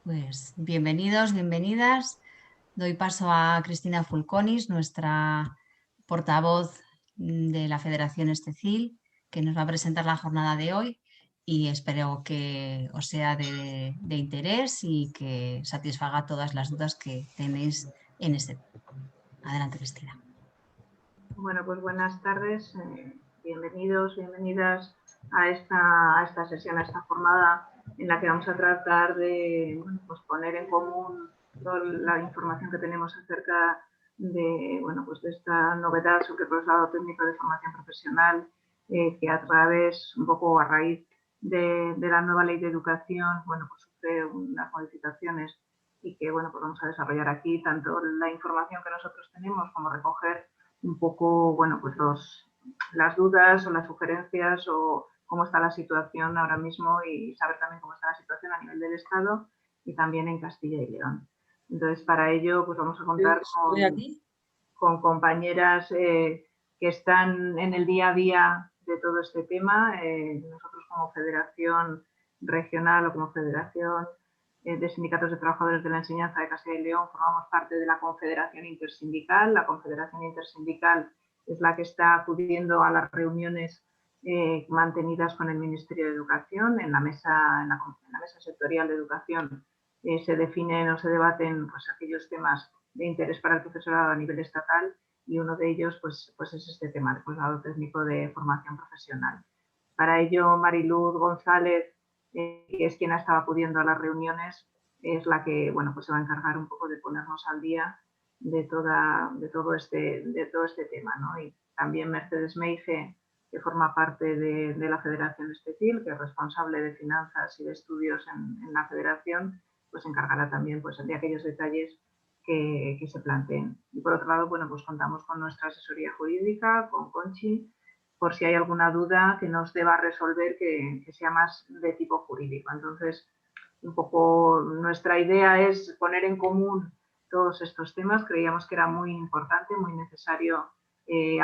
Pues bienvenidos, bienvenidas. Doy paso a Cristina Fulconis, nuestra portavoz de la Federación Estecil, que nos va a presentar la jornada de hoy y espero que os sea de interés y que satisfaga todas las dudas que tenéis en este tema. Adelante, Cristina. Bueno, pues buenas tardes, bienvenidos, bienvenidas a esta sesión, a esta jornada en la que vamos a tratar de pues poner en común toda la información que tenemos acerca de, de esta novedad sobre el profesorado técnico de formación profesional, que a través, un poco a raíz de la nueva ley de educación, pues sufre unas modificaciones y que, pues vamos a desarrollar aquí tanto la información que nosotros tenemos como recoger un poco, las dudas o las sugerencias o cómo está la situación ahora mismo y saber también cómo está la situación a nivel del Estado y también en Castilla y León. Entonces, para ello, pues vamos a contar con compañeras que están en el día a día de todo este tema. Nosotros como Federación Regional o como Federación de Sindicatos de Trabajadores de la Enseñanza de Castilla y León formamos parte de la Confederación Intersindical. La Confederación Intersindical es la que está acudiendo a las reuniones mantenidas con el Ministerio de Educación. En la mesa sectorial de educación se definen o se debaten pues, aquellos temas de interés para el profesorado a nivel estatal y uno de ellos pues es este tema, el profesorado técnico de formación profesional. Para ello, Mariluz González, que es quien ha estado acudiendo a las reuniones, es la que pues se va a encargar un poco de ponernos al día de todo este tema, ¿no? Y también Mercedes Meige, que forma parte de la Federación Estecil, que es responsable de finanzas y de estudios en la Federación, pues se encargará también pues, de aquellos detalles que se planteen. Y por otro lado, pues contamos con nuestra asesoría jurídica, con Conchi, por si hay alguna duda que nos deba resolver que sea más de tipo jurídico. Entonces, un poco nuestra idea es poner en común todos estos temas. Creíamos que era muy importante, muy necesario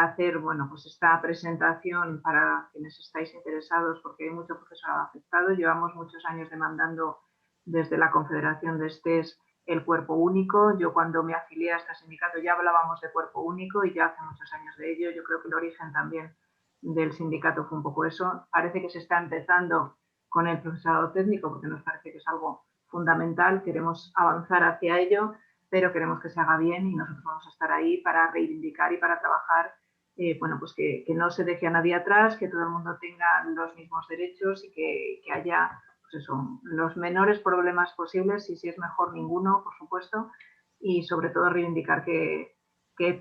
hacer pues esta presentación para quienes estáis interesados, porque hay mucho profesorado afectado. Llevamos muchos años demandando desde la Confederación de ESTES el cuerpo único. Yo cuando me afilié a este sindicato ya hablábamos de cuerpo único y ya hace muchos años de ello. Yo creo que el origen también del sindicato fue un poco eso. Parece que se está empezando con el profesorado técnico porque nos parece que es algo fundamental. Queremos avanzar hacia ello, pero queremos que se haga bien y nosotros vamos a estar ahí para reivindicar y para trabajar pues que no se deje a nadie atrás, que todo el mundo tenga los mismos derechos y que haya pues eso, los menores problemas posibles y si es mejor ninguno, por supuesto, y sobre todo reivindicar que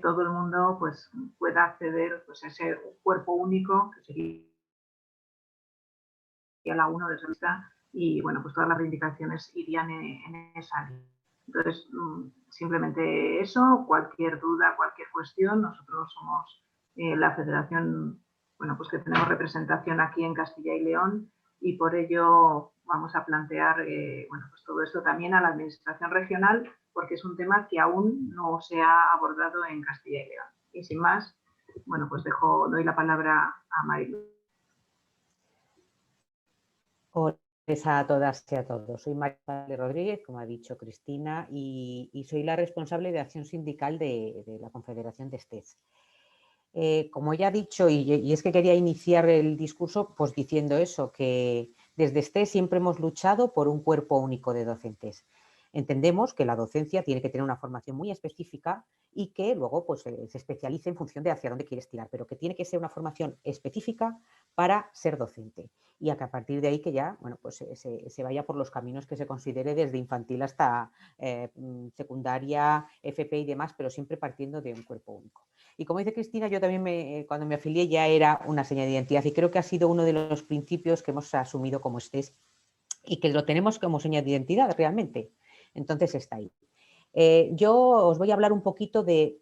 todo el mundo pues, pueda acceder pues, a ese cuerpo único, que sería la 1 de revista, y pues todas las reivindicaciones irían en esa línea. Entonces, simplemente eso, cualquier duda, cualquier cuestión, nosotros somos la federación, pues que tenemos representación aquí en Castilla y León y por ello vamos a plantear pues todo esto también a la administración regional porque es un tema que aún no se ha abordado en Castilla y León. Y sin más, pues doy la palabra a Mariluz. Hola a todas y a todos. Soy María Rodríguez, como ha dicho Cristina, y soy la responsable de acción sindical de la Confederación de ESTES. Como ya ha dicho, y es que quería iniciar el discurso pues diciendo eso, que desde ESTES siempre hemos luchado por un cuerpo único de docentes. Entendemos que la docencia tiene que tener una formación muy específica y que luego pues, se especialice en función de hacia dónde quieres tirar, pero que tiene que ser una formación específica para ser docente y a que a partir de ahí que ya pues se vaya por los caminos que se considere desde infantil hasta secundaria, FP y demás, pero siempre partiendo de un cuerpo único. Y como dice Cristina, yo también cuando me afilié ya era una señal de identidad y creo que ha sido uno de los principios que hemos asumido como ESTES y que lo tenemos como señal de identidad realmente. Entonces está ahí. Yo os voy a hablar un poquito de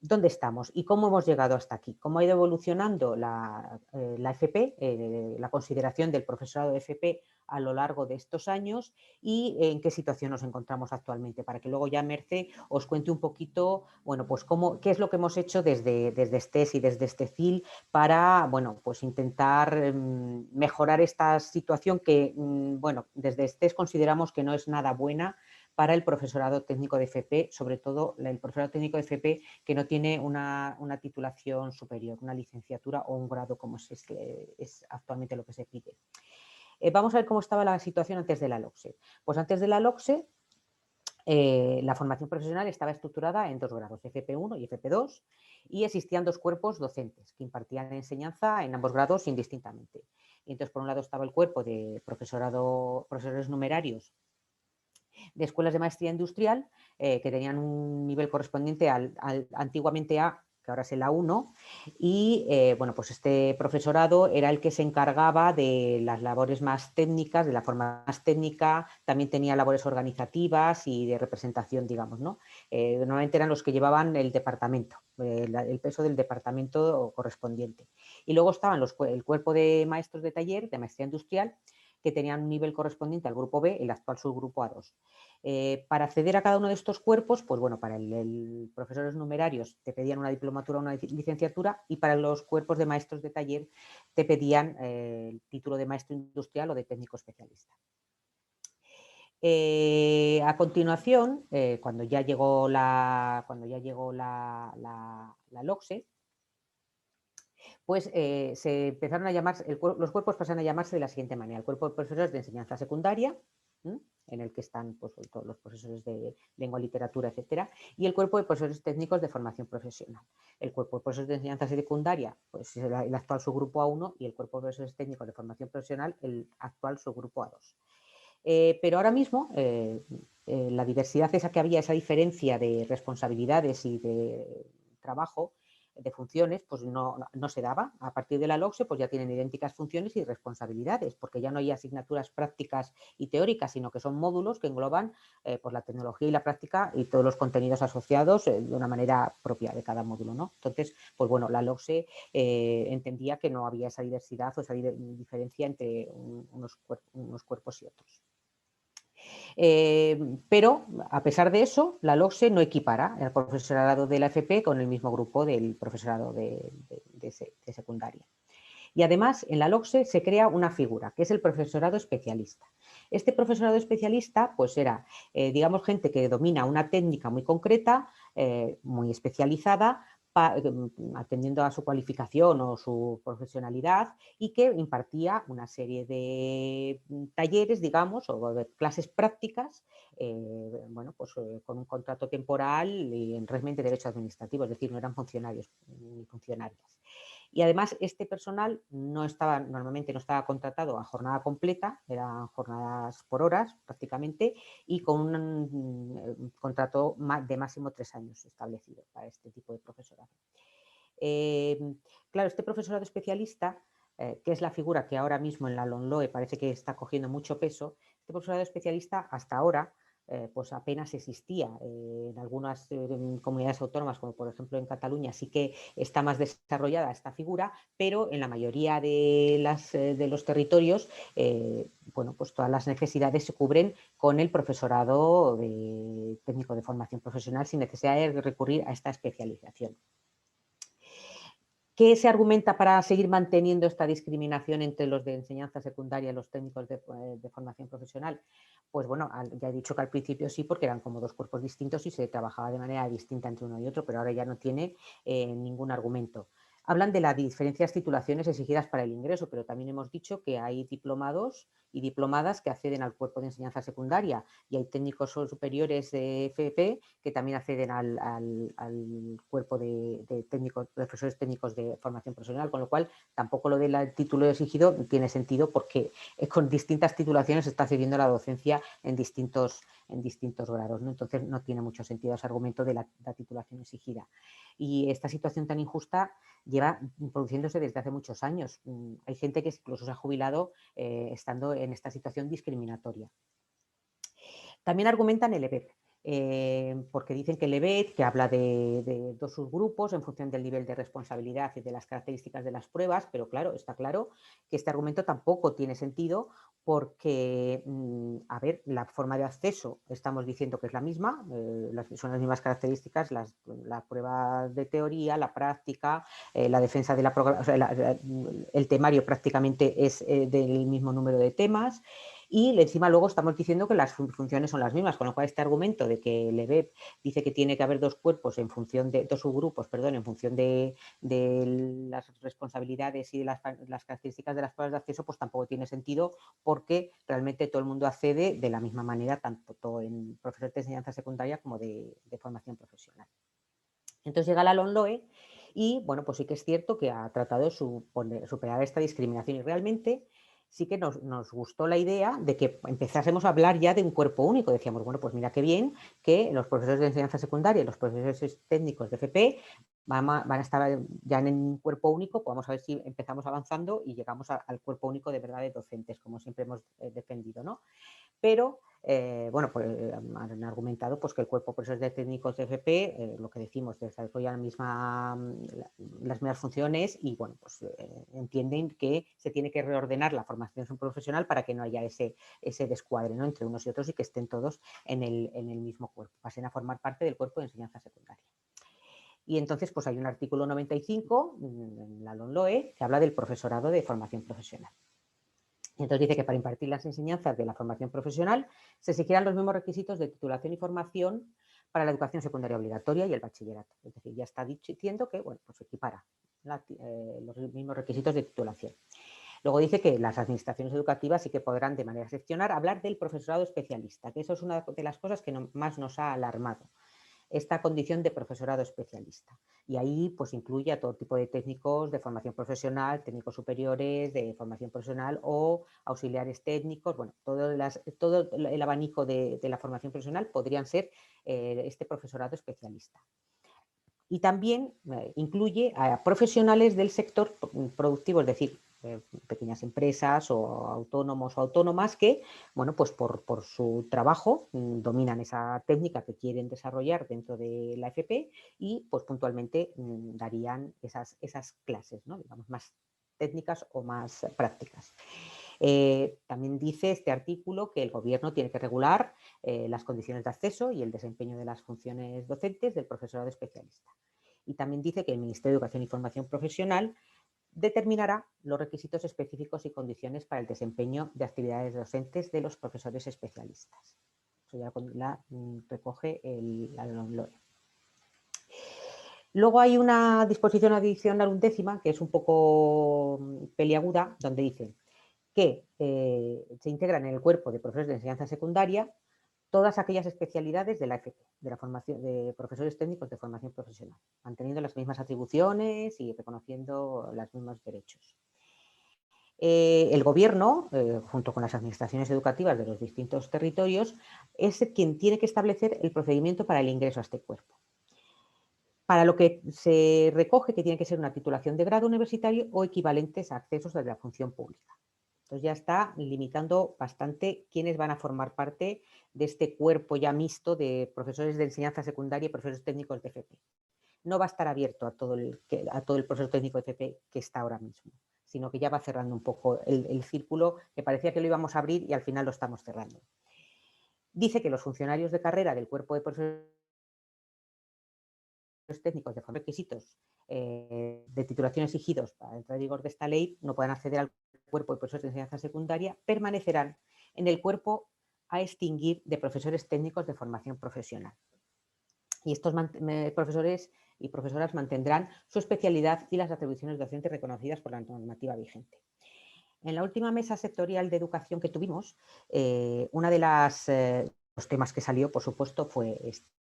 ¿dónde estamos y cómo hemos llegado hasta aquí? ¿Cómo ha ido evolucionando la FP, la consideración del profesorado de FP a lo largo de estos años y en qué situación nos encontramos actualmente? Para que luego ya Merce os cuente un poquito, bueno, pues qué es lo que hemos hecho desde STES y desde STECIL para, bueno, pues intentar mejorar esta situación que, bueno, desde STES consideramos que no es nada buena para el profesorado técnico de FP, sobre todo el profesorado técnico de FP que no tiene una titulación superior, una licenciatura o un grado como es actualmente lo que se pide. Vamos a ver cómo estaba la situación antes de la LOCSE. Pues antes de la LOCSE, la formación profesional estaba estructurada en 2 grados, FP1 y FP2, y existían 2 cuerpos docentes que impartían enseñanza en ambos grados indistintamente. Y entonces, por un lado estaba el cuerpo de profesores numerarios de escuelas de maestría industrial que tenían un nivel correspondiente al antiguamente A, que ahora es el A1, y bueno, pues este profesorado era el que se encargaba de las labores más técnicas, de la forma más técnica, también tenía labores organizativas y de representación, digamos, ¿no? Normalmente eran los que llevaban el departamento, el peso del departamento correspondiente. Y luego estaban el cuerpo de maestros de taller, de maestría industrial, que tenían un nivel correspondiente al grupo B, el actual subgrupo A2. Para acceder a cada uno de estos cuerpos, pues bueno, para el profesores numerarios te pedían una diplomatura o una licenciatura, y para los cuerpos de maestros de taller te pedían el título de maestro industrial o de técnico especialista. A continuación, cuando ya llegó la LOCSE, pues se empezaron a llamarse, los cuerpos pasan a llamarse de la siguiente manera: el cuerpo de profesores de enseñanza secundaria, en el que están pues, todos los profesores de lengua, literatura, etcétera, y el cuerpo de profesores técnicos de formación profesional. El cuerpo de profesores de enseñanza secundaria, pues es el actual subgrupo A1, y el cuerpo de profesores técnicos de formación profesional, el actual subgrupo A2. Pero ahora mismo la diversidad esa que había, esa diferencia de responsabilidades y de trabajo, de funciones, pues no se daba. A partir de la LOCSE pues ya tienen idénticas funciones y responsabilidades, porque ya no hay asignaturas prácticas y teóricas, sino que son módulos que engloban pues la tecnología y la práctica y todos los contenidos asociados de una manera propia de cada módulo, ¿no? Entonces, pues bueno, la LOCSE entendía que no había esa diversidad o esa diferencia entre unos cuerpos y otros. Pero, a pesar de eso, la LOCSE no equipara el profesorado de la FP con el mismo grupo del profesorado de secundaria. Y además, en la LOCSE se crea una figura, que es el profesorado especialista. Este profesorado especialista, pues era, digamos, gente que domina una técnica muy concreta, muy especializada, atendiendo a su cualificación o su profesionalidad, y que impartía una serie de talleres, digamos, o de clases prácticas, bueno, pues con un contrato temporal y en régimen de derecho administrativo, es decir, no eran funcionarios ni funcionarias. Y además este personal normalmente no estaba contratado a jornada completa, eran jornadas por horas prácticamente, y con un contrato de máximo 3 años establecido para este tipo de profesorado. Claro, este profesorado especialista, que es la figura que ahora mismo en la LOMLOE parece que está cogiendo mucho peso, este profesorado especialista hasta ahora pues apenas existía. En algunas comunidades autónomas, como por ejemplo en Cataluña, sí que está más desarrollada esta figura, pero en la mayoría de los territorios, bueno, pues todas las necesidades se cubren con el profesorado técnico de formación profesional sin necesidad de recurrir a esta especialización. ¿Qué se argumenta para seguir manteniendo esta discriminación entre los de enseñanza secundaria y los técnicos de formación profesional? Pues bueno, ya he dicho que al principio sí, porque eran como 2 cuerpos distintos y se trabajaba de manera distinta entre uno y otro, pero ahora ya no tiene ningún argumento. Hablan de las diferentes titulaciones exigidas para el ingreso, pero también hemos dicho que hay diplomados y diplomadas que acceden al cuerpo de enseñanza secundaria, y hay técnicos superiores de FP que también acceden al cuerpo de profesores técnicos de formación profesional, con lo cual tampoco lo del título exigido tiene sentido, porque con distintas titulaciones se está accediendo a la docencia en distintos grados, ¿no? Entonces no tiene mucho sentido ese argumento de la titulación exigida. Y esta situación tan injusta lleva produciéndose desde hace muchos años. Hay gente que incluso se ha jubilado estando en esta situación discriminatoria. También argumentan el EBEP. porque dicen que Levet, que habla de dos subgrupos en función del nivel de responsabilidad y de las características de las pruebas, pero claro, está claro que este argumento tampoco tiene sentido porque, a ver, la forma de acceso estamos diciendo que es la misma, son las mismas características, la prueba de teoría, la práctica, la defensa de la programación, o sea, el temario prácticamente es del mismo número de temas. Y encima luego estamos diciendo que las funciones son las mismas, con lo cual este argumento de que Lebeb dice que tiene que haber dos cuerpos en función de, dos subgrupos, perdón, en función de las responsabilidades y de las características de las pruebas de acceso, pues tampoco tiene sentido porque realmente todo el mundo accede de la misma manera, tanto en profesores de enseñanza secundaria como de formación profesional. Entonces llega la LOMLOE y, bueno, pues sí que es cierto que ha tratado de superar esta discriminación y realmente sí que nos gustó la idea de que empezásemos a hablar ya de un cuerpo único. Decíamos, bueno, pues mira qué bien que los profesores de enseñanza secundaria y los profesores técnicos de FP van a estar ya en un cuerpo único, pues vamos a ver si empezamos avanzando y llegamos al cuerpo único de verdad de docentes, como siempre hemos defendido, ¿no? Pero, bueno, pues han argumentado pues, que el cuerpo de profesores técnicos de FP, lo que decimos, desarrolla las mismas funciones y, bueno, pues entienden que se tiene que reordenar la formación profesional para que no haya ese descuadre, ¿no?, entre unos y otros y que estén todos en el mismo cuerpo, pasen a formar parte del cuerpo de enseñanza secundaria. Y entonces pues hay un artículo 95 en la LOMLOE que habla del profesorado de formación profesional. Entonces dice que para impartir las enseñanzas de la formación profesional se exigirán los mismos requisitos de titulación y formación para la educación secundaria obligatoria y el bachillerato. Es decir, ya está diciendo que, bueno, pues equipara los mismos requisitos de titulación. Luego dice que las administraciones educativas sí que podrán de manera excepcional hablar del profesorado especialista, que eso es una de las cosas que más nos ha alarmado, esta condición de profesorado especialista. Y ahí pues incluye a todo tipo de técnicos de formación profesional, técnicos superiores de formación profesional o auxiliares técnicos, bueno, todo el abanico de la formación profesional podrían ser este profesorado especialista. Y también incluye a profesionales del sector productivo, es decir, pequeñas empresas o autónomos o autónomas que, bueno, pues por su trabajo dominan esa técnica que quieren desarrollar dentro de la FP y pues puntualmente darían esas clases, ¿no?, digamos, más técnicas o más prácticas. También dice este artículo que el gobierno tiene que regular las condiciones de acceso y el desempeño de las funciones docentes del profesorado especialista. Y también dice que el Ministerio de Educación y Formación Profesional determinará los requisitos específicos y condiciones para el desempeño de actividades docentes de los profesores especialistas. Eso ya la recoge la LOMLOE. Luego hay una disposición adicional undécima que es un poco peliaguda, donde dice que se integran en el cuerpo de profesores de enseñanza secundaria todas aquellas especialidades de la FP, de la formación de profesores técnicos de formación profesional, manteniendo las mismas atribuciones y reconociendo los mismos derechos. El gobierno, junto con las administraciones educativas de los distintos territorios, es quien tiene que establecer el procedimiento para el ingreso a este cuerpo. Para lo que se recoge que tiene que ser una titulación de grado universitario o equivalentes a accesos de la función pública. Entonces ya está limitando bastante quiénes van a formar parte de este cuerpo ya mixto de profesores de enseñanza secundaria y profesores técnicos de FP. No va a estar abierto a todo el profesor técnico de FP que está ahora mismo, sino que ya va cerrando un poco el círculo que parecía que lo íbamos a abrir y al final lo estamos cerrando. Dice que los funcionarios de carrera del cuerpo de profesores técnicos de requisitos de titulación exigidos para entrar en vigor de esta ley no puedan acceder al cuerpo de profesores de enseñanza secundaria, permanecerán en el cuerpo a extinguir de profesores técnicos de formación profesional. Y estos profesores y profesoras mantendrán su especialidad y las atribuciones docentes reconocidas por la normativa vigente. En la última mesa sectorial de educación que tuvimos, uno de los temas que salió, por supuesto, fue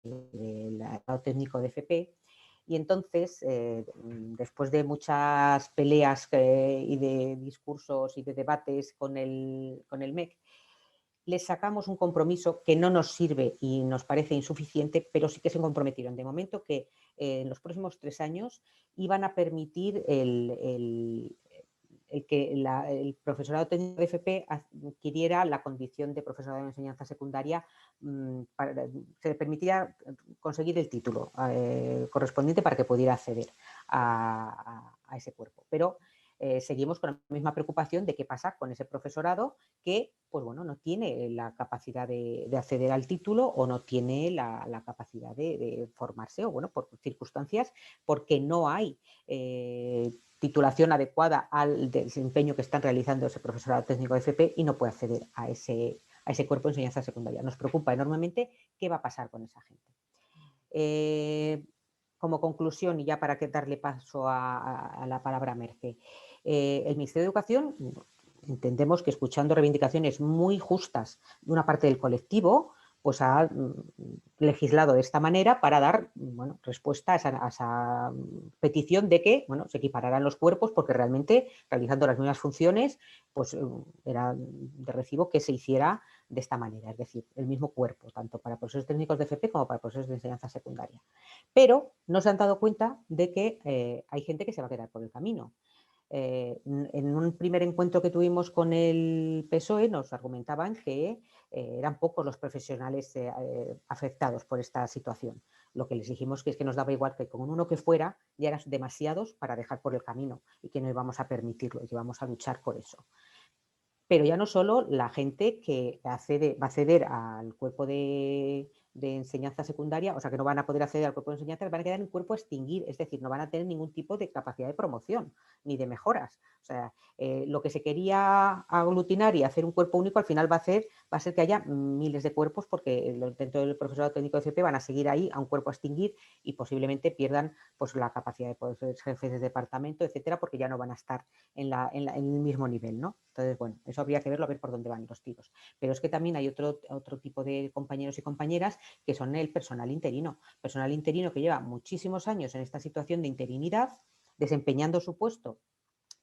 el grado técnico de FP. Y entonces, después de muchas peleas y de discursos y de debates con el MEC, les sacamos un compromiso que no nos sirve y nos parece insuficiente, pero sí que se comprometieron de momento que en los próximos 3 años iban a permitir el el profesorado técnico de FP adquiriera la condición de profesorado de enseñanza secundaria, se le permitía conseguir el título correspondiente para que pudiera acceder a ese cuerpo. Pero seguimos con la misma preocupación de qué pasa con ese profesorado que, pues bueno, no tiene la capacidad de acceder al título o no tiene la capacidad de formarse, o bueno, por circunstancias, porque no hay titulación adecuada al desempeño que están realizando ese profesorado técnico de FP y no puede acceder a ese cuerpo de enseñanza secundaria. Nos preocupa enormemente qué va a pasar con esa gente. Como conclusión, y ya para darle paso a la palabra a Mercé, el Ministerio de Educación entendemos que, escuchando reivindicaciones muy justas de una parte del colectivo, pues ha legislado de esta manera para dar respuesta a esa petición de que se equipararan los cuerpos, porque realmente, realizando las mismas funciones, pues era de recibo que se hiciera de esta manera, es decir, el mismo cuerpo, tanto para profesores técnicos de FP como para profesores de enseñanza secundaria. Pero no se han dado cuenta de que hay gente que se va a quedar por el camino. En un primer encuentro que tuvimos con el PSOE nos argumentaban que eran pocos los profesionales afectados por esta situación. Lo que les dijimos que es que nos daba igual, que con uno que fuera ya eran demasiados para dejar por el camino y que no íbamos a permitirlo, y que íbamos a luchar por eso. Pero ya no solo la gente que va a acceder al cuerpo de enseñanza secundaria, o sea, que no van a poder acceder al cuerpo de enseñanza, van a quedar en un cuerpo a extinguir, es decir, no van a tener ningún tipo de capacidad de promoción ni de mejoras. O sea, lo que se quería aglutinar y hacer un cuerpo único, al final va a ser que haya miles de cuerpos, porque dentro del profesorado técnico de FP van a seguir ahí a un cuerpo a extinguir y posiblemente pierdan pues la capacidad de poder ser jefes de departamento, etcétera, porque ya no van a estar en el mismo nivel, ¿no? Entonces, bueno, eso habría que verlo, a ver por dónde van los tiros. Pero es que también hay otro tipo de compañeros y compañeras que son el personal interino que lleva muchísimos años en esta situación de interinidad, desempeñando su puesto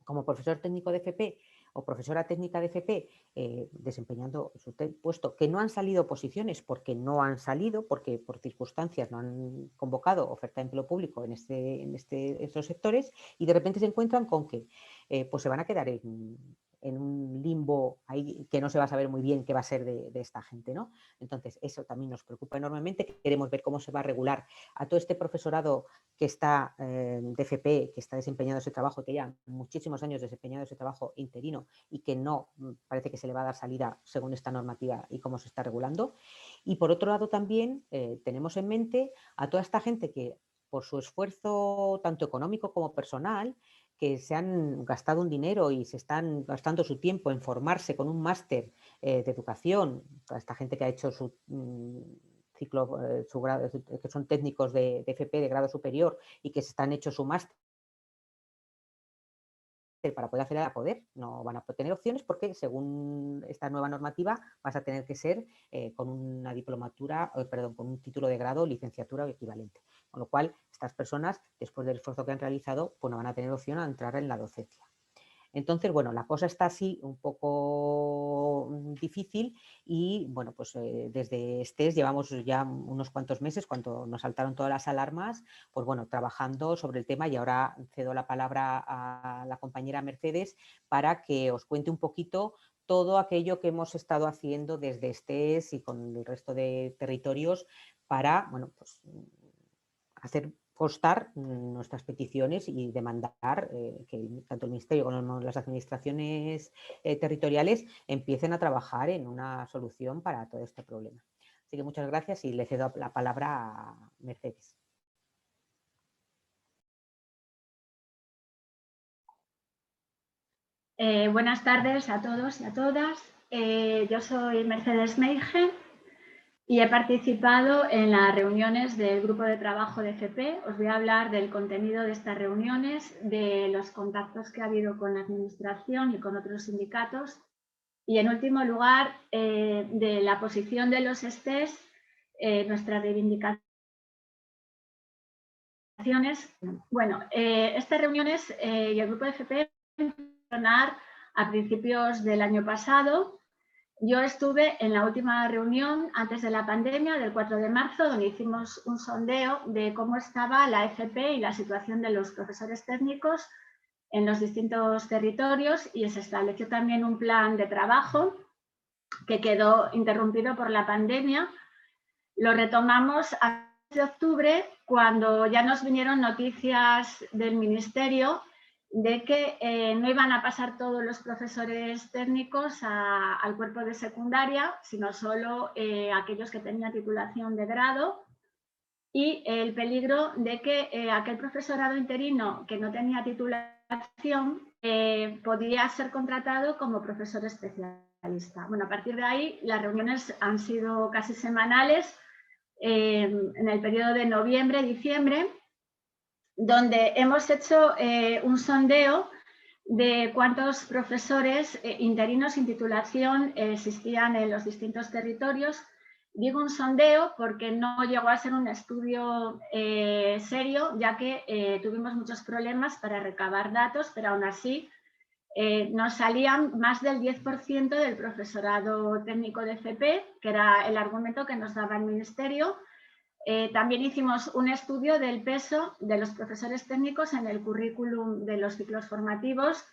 como profesor técnico de FP o profesora técnica de FP, desempeñando su puesto, que no han salido posiciones porque no han salido, porque por circunstancias no han convocado oferta de empleo público en estos sectores, y de repente se encuentran con que pues se van a quedar en un limbo ahí que no se va a saber muy bien qué va a ser de esta gente, ¿no? Entonces, eso también nos preocupa enormemente. Queremos ver cómo se va a regular a todo este profesorado que está de FP, que está desempeñando ese trabajo, que ya muchísimos años desempeñando ese trabajo interino y que no parece que se le va a dar salida según esta normativa y cómo se está regulando. Y por otro lado también tenemos en mente a toda esta gente que, por su esfuerzo tanto económico como personal, que se han gastado un dinero y se están gastando su tiempo en formarse con un máster de educación, toda esta gente que ha hecho su ciclo, su grado, que son técnicos de FP de grado superior y que se están hecho su máster para poder acceder a poder, no van a tener opciones porque, según esta nueva normativa, vas a tener que ser con una diplomatura, perdón, con un título de grado, licenciatura o equivalente. Con lo cual, estas personas, después del esfuerzo que han realizado, pues no van a tener opción a entrar en la docencia. Entonces, bueno, la cosa está así un poco difícil y, bueno, pues desde STES llevamos ya unos cuantos meses, cuando nos saltaron todas las alarmas, pues bueno, trabajando sobre el tema, y ahora cedo la palabra a la compañera Mercedes para que os cuente un poquito todo aquello que hemos estado haciendo desde STES y con el resto de territorios para, bueno, pues hacer constar nuestras peticiones y demandar que tanto el Ministerio como las administraciones territoriales empiecen a trabajar en una solución para todo este problema. Así que muchas gracias y le cedo la palabra a Mercedes. Buenas tardes a todos y a todas. Yo soy Mercedes Meige y he participado en las reuniones del grupo de trabajo de FP. Os voy a hablar del contenido de estas reuniones, de los contactos que ha habido con la administración y con otros sindicatos, y en último lugar de la posición de los STES, nuestras reivindicaciones. Bueno, estas reuniones y el grupo de FP a principios del año pasado. Yo estuve en la última reunión antes de la pandemia, del 4 de marzo, donde hicimos un sondeo de cómo estaba la FP y la situación de los profesores técnicos en los distintos territorios y se estableció también un plan de trabajo que quedó interrumpido por la pandemia. Lo retomamos a de octubre, cuando ya nos vinieron noticias del Ministerio de que no iban a pasar todos los profesores técnicos al cuerpo de secundaria, sino solo aquellos que tenían titulación de grado, y el peligro de que aquel profesorado interino que no tenía titulación podía ser contratado como profesor especialista. Bueno, a partir de ahí las reuniones han sido casi semanales, en el periodo de noviembre-diciembre, donde hemos hecho un sondeo de cuántos profesores interinos sin titulación existían en los distintos territorios. Digo un sondeo porque no llegó a ser un estudio serio, ya que tuvimos muchos problemas para recabar datos, pero aún así nos salían más del 10% del profesorado técnico de FP, que era el argumento que nos daba el Ministerio. También hicimos un estudio del peso de los profesores técnicos en el currículum de los ciclos formativos,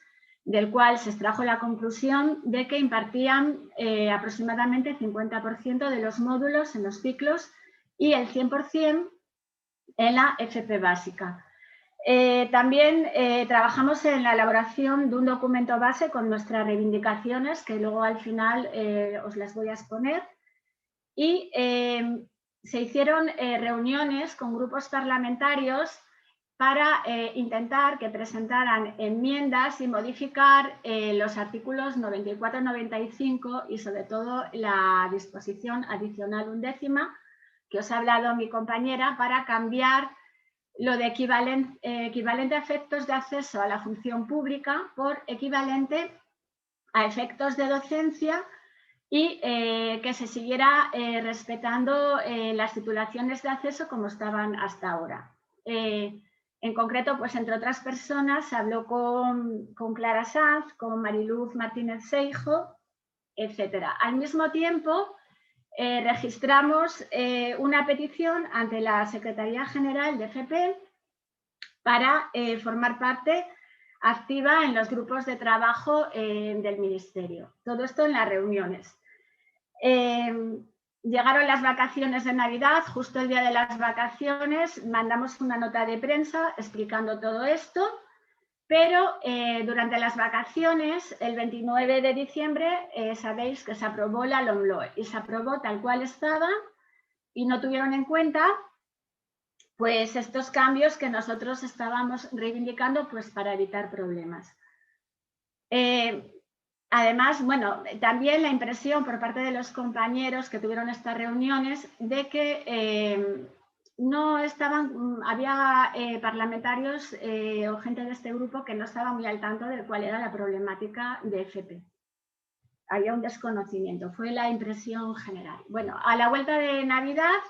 del cual se extrajo la conclusión de que impartían aproximadamente el 50% de los módulos en los ciclos y el 100% en la FP básica. También trabajamos en la elaboración de un documento base con nuestras reivindicaciones, que luego al final os las voy a exponer. Y se hicieron reuniones con grupos parlamentarios para intentar que presentaran enmiendas y modificar los artículos 94-95 y sobre todo la disposición adicional 11ª, que os ha hablado mi compañera, para cambiar lo de equivalente a efectos de acceso a la función pública por equivalente a efectos de docencia y que se siguiera respetando las titulaciones de acceso como estaban hasta ahora. En concreto, pues entre otras personas, se habló con Clara Sanz, con Mariluz Martínez Seijo, etc. Al mismo tiempo, registramos una petición ante la Secretaría General de FP para formar parte activa en los grupos de trabajo del Ministerio. Todo esto en las reuniones. Llegaron las vacaciones de Navidad, justo el día de las vacaciones mandamos una nota de prensa explicando todo esto, pero durante las vacaciones, el 29 de diciembre, sabéis que se aprobó la LOMLOE y se aprobó tal cual estaba y no tuvieron en cuenta pues estos cambios que nosotros estábamos reivindicando pues para evitar problemas. Además, bueno, también la impresión por parte de los compañeros que tuvieron estas reuniones de que no estaban, había parlamentarios o gente de este grupo que no estaba muy al tanto de cuál era la problemática de FP. Había un desconocimiento, fue la impresión general. Bueno, a la vuelta de Navidad,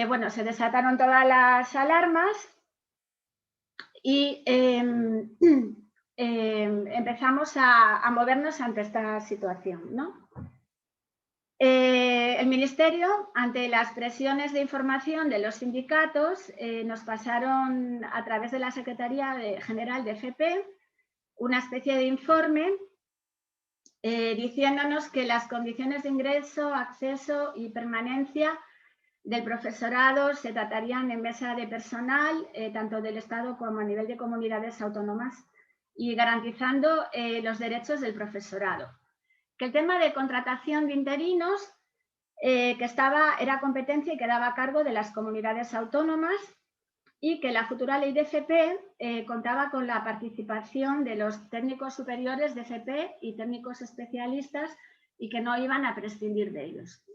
bueno, se desataron todas las alarmas y empezamos a movernos ante esta situación, ¿no? El Ministerio, ante las presiones de información de los sindicatos, nos pasaron a través de la Secretaría General de FP una especie de informe diciéndonos que las condiciones de ingreso, acceso y permanencia del profesorado se tratarían en mesa de personal, tanto del Estado como a nivel de comunidades autónomas, y garantizando los derechos del profesorado. Que el tema de contratación de interinos era competencia y quedaba a cargo de las comunidades autónomas y que la futura ley de FP contaba con la participación de los técnicos superiores de FP y técnicos especialistas y que no iban a prescindir de ellos.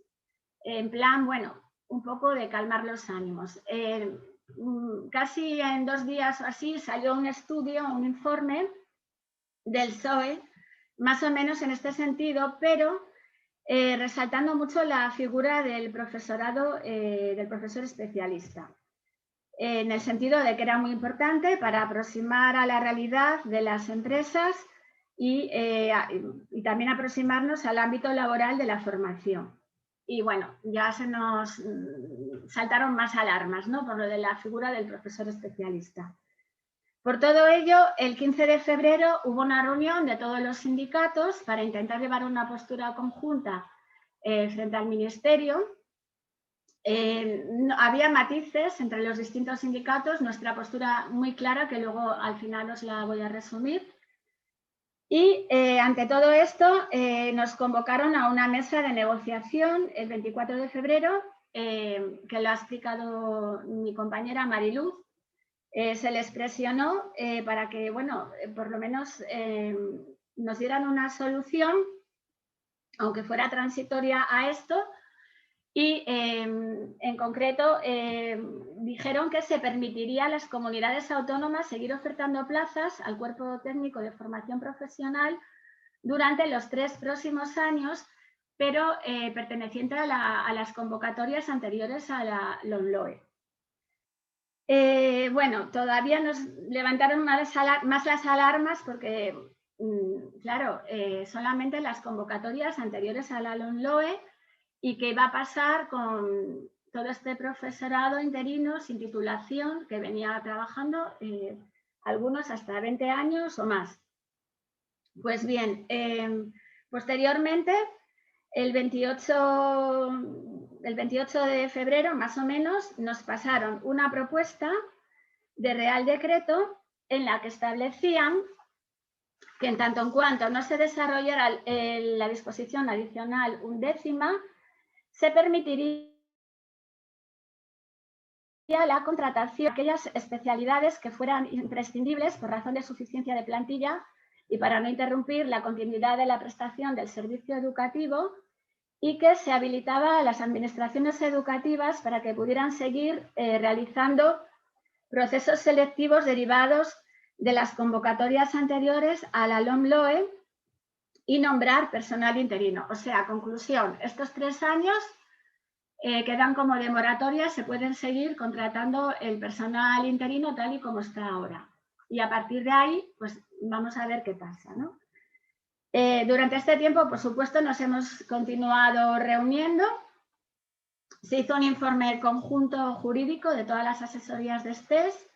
En plan, bueno, un poco de calmar los ánimos. Casi en 2 días o así salió un estudio, un informe del PSOE, más o menos en este sentido, pero resaltando mucho la figura del profesorado, del profesor especialista, en el sentido de que era muy importante para aproximar a la realidad de las empresas y también aproximarnos al ámbito laboral de la formación. Y bueno, ya se nos saltaron más alarmas, ¿no? Por lo de la figura del profesor especialista. Por todo ello, el 15 de febrero hubo una reunión de todos los sindicatos para intentar llevar una postura conjunta frente al Ministerio. Había matices entre los distintos sindicatos, nuestra postura muy clara, que luego al final os la voy a resumir. Y ante todo esto nos convocaron a una mesa de negociación el 24 de febrero, que lo ha explicado mi compañera Mariluz. Se les presionó para que, bueno, por lo menos nos dieran una solución, aunque fuera transitoria a esto, y en concreto dijeron que se permitiría a las comunidades autónomas seguir ofertando plazas al cuerpo técnico de formación profesional durante los 3 próximos años, pero perteneciente a las convocatorias anteriores a la LOMLOE. Bueno, todavía nos levantaron más las alarmas porque, claro, solamente las convocatorias anteriores a la LOMLOE y qué va a pasar con todo este profesorado interino sin titulación que venía trabajando, algunos hasta 20 años o más. Pues bien, posteriormente, el 28 de febrero, más o menos, nos pasaron una propuesta de Real Decreto en la que establecían que en tanto en cuanto no se desarrollara la disposición adicional 11ª, se permitiría la contratación de aquellas especialidades que fueran imprescindibles por razón de suficiencia de plantilla y para no interrumpir la continuidad de la prestación del servicio educativo, y que se habilitaba a las administraciones educativas para que pudieran seguir realizando procesos selectivos derivados de las convocatorias anteriores a la LOMLOE y nombrar personal interino. O sea, conclusión, estos 3 años quedan como de moratoria, se pueden seguir contratando el personal interino tal y como está ahora. Y a partir de ahí, pues vamos a ver qué pasa, ¿no? Durante este tiempo, por supuesto, nos hemos continuado reuniendo. Se hizo un informe conjunto jurídico de todas las asesorías de STES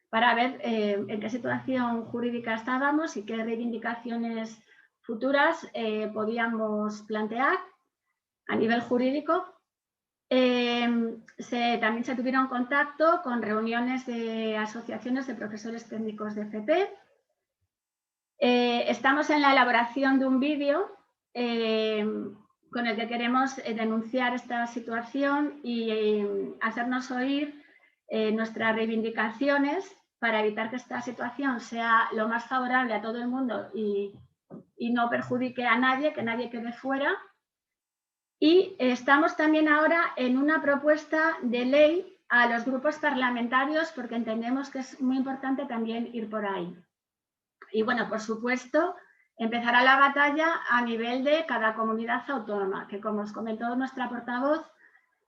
para ver en qué situación jurídica estábamos y qué reivindicaciones futuras podíamos plantear a nivel jurídico. También se tuvieron contacto con reuniones de asociaciones de profesores técnicos de FP. Estamos en la elaboración de un vídeo con el que queremos denunciar esta situación y hacernos oír nuestras reivindicaciones para evitar que esta situación sea lo más favorable a todo el mundo y no perjudique a nadie, que nadie quede fuera. Y estamos también ahora en una propuesta de ley a los grupos parlamentarios porque entendemos que es muy importante también ir por ahí. Y bueno, por supuesto, empezará la batalla a nivel de cada comunidad autónoma, que como os comentó nuestra portavoz,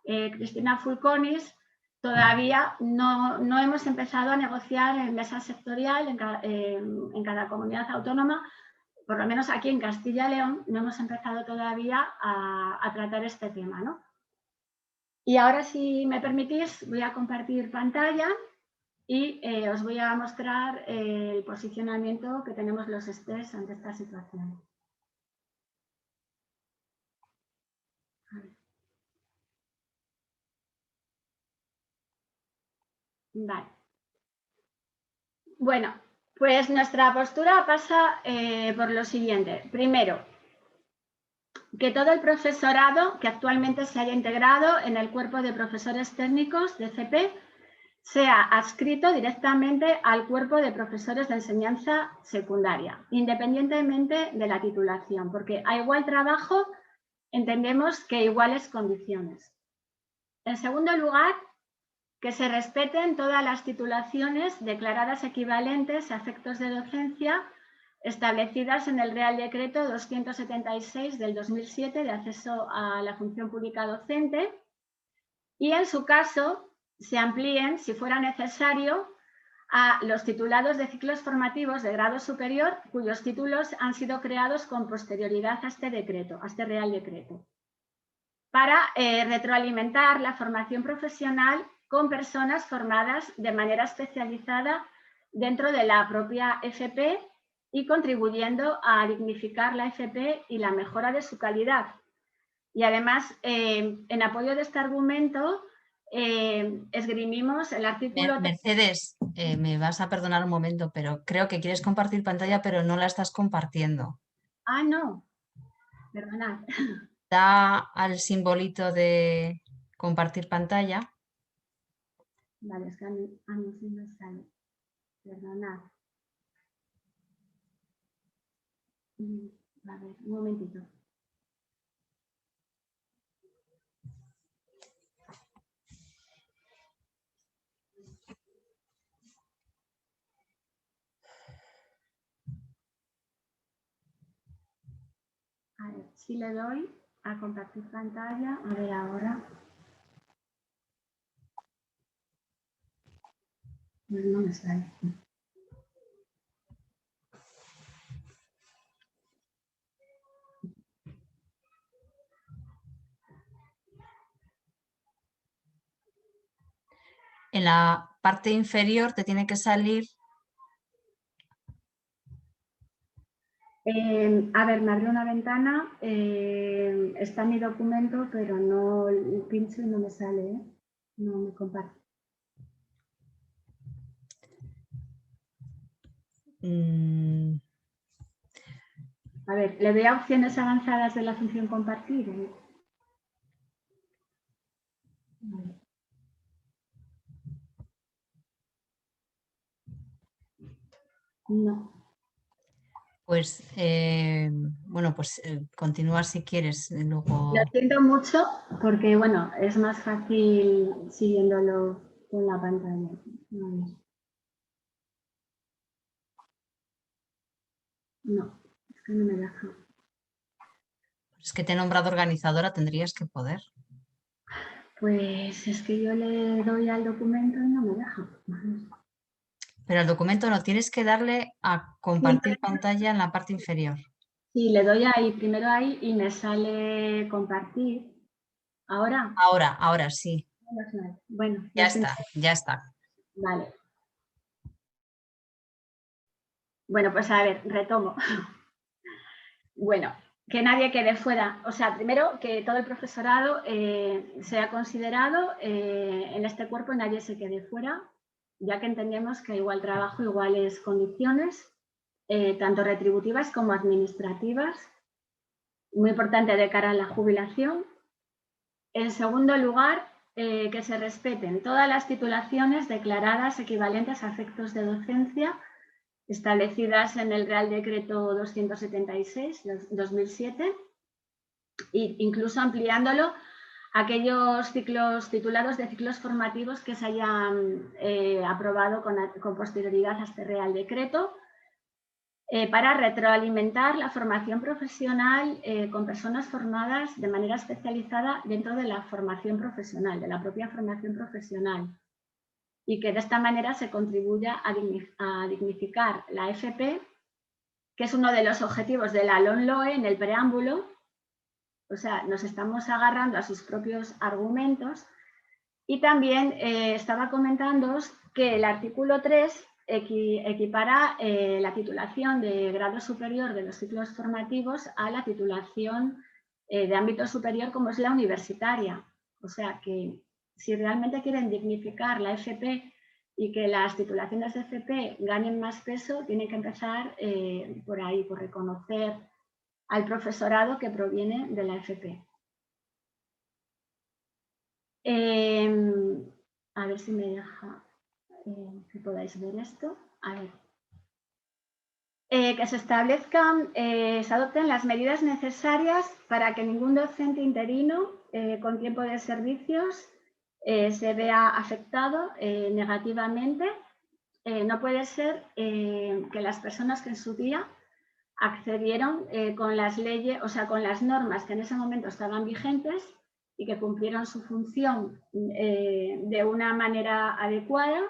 Cristina Fulconis, todavía no hemos empezado a negociar en mesa sectorial en cada comunidad autónoma. Por lo menos aquí en Castilla y León no hemos empezado todavía a tratar este tema, ¿no? Y ahora, si me permitís, voy a compartir pantalla y os voy a mostrar el posicionamiento que tenemos los STES ante esta situación. Vale. Bueno, pues nuestra postura pasa por lo siguiente. Primero, que todo el profesorado que actualmente se haya integrado en el cuerpo de profesores técnicos de FP sea adscrito directamente al cuerpo de profesores de enseñanza secundaria, independientemente de la titulación, porque a igual trabajo entendemos que iguales condiciones. En segundo lugar, que se respeten todas las titulaciones declaradas equivalentes a efectos de docencia establecidas en el Real Decreto 276 del 2007 de acceso a la función pública docente y, en su caso, se amplíen, si fuera necesario, a los titulados de ciclos formativos de grado superior cuyos títulos han sido creados con posterioridad a este decreto, a este Real Decreto, para retroalimentar la formación profesional con personas formadas de manera especializada dentro de la propia FP y contribuyendo a dignificar la FP y la mejora de su calidad. Y además, en apoyo de este argumento, esgrimimos el artículo... Mercedes, me vas a perdonar un momento, pero creo que quieres compartir pantalla, pero no la estás compartiendo. Ah, no, perdonad. Da al simbolito de compartir pantalla. Vale, es que a mí sí me sale. Perdonad. A ver, un momentito. A ver, si le doy a compartir pantalla, a ver ahora. Pues no me sale. En la parte inferior te tiene que salir. A ver, me abrió una ventana, está mi documento, pero no pincho y no me sale, ¿eh? No me comparte. A ver, le doy a opciones avanzadas de la función compartir. Vale. No. Pues, bueno, pues continúa si quieres. Luego... Lo siento mucho porque, bueno, es más fácil siguiéndolo con la pantalla. No, es que no me deja. Es que te he nombrado organizadora, tendrías que poder. Pues es que yo le doy al documento y no me deja. Pero el documento no, tienes que darle a compartir pantalla en la parte inferior. Sí, le doy ahí, primero ahí y me sale compartir. ¿Ahora? Ahora sí. Bueno, Ya está, ya está. Vale. Bueno, pues a ver, retomo. Bueno, que nadie quede fuera. O sea, primero que todo el profesorado sea considerado en este cuerpo, nadie se quede fuera, ya que entendemos que igual trabajo, iguales condiciones, tanto retributivas como administrativas. Muy importante de cara a la jubilación. En segundo lugar, que se respeten todas las titulaciones declaradas equivalentes a efectos de docencia establecidas en el Real Decreto 276/2007, e incluso ampliándolo a aquellos ciclos titulados de ciclos formativos que se hayan aprobado con posterioridad a este Real Decreto, para retroalimentar la formación profesional con personas formadas de manera especializada dentro de la formación profesional, de la propia formación profesional, y que de esta manera se contribuya a dignificar la FP, que es uno de los objetivos de la LOMLOE en el preámbulo. O sea, nos estamos agarrando a sus propios argumentos. Y también estaba comentándoos que el artículo 3 equipara la titulación de grado superior de los ciclos formativos a la titulación de ámbito superior como es la universitaria. O sea que si realmente quieren dignificar la FP y que las titulaciones de FP ganen más peso, tienen que empezar por ahí, por reconocer al profesorado que proviene de la FP. A ver si me deja que podáis ver esto. A ver. Que se establezcan, se adopten las medidas necesarias para que ningún docente interino con tiempo de servicios se vea afectado negativamente. No puede ser que las personas que en su día accedieron con las leyes, o sea, con las normas que en ese momento estaban vigentes y que cumplieron su función de una manera adecuada,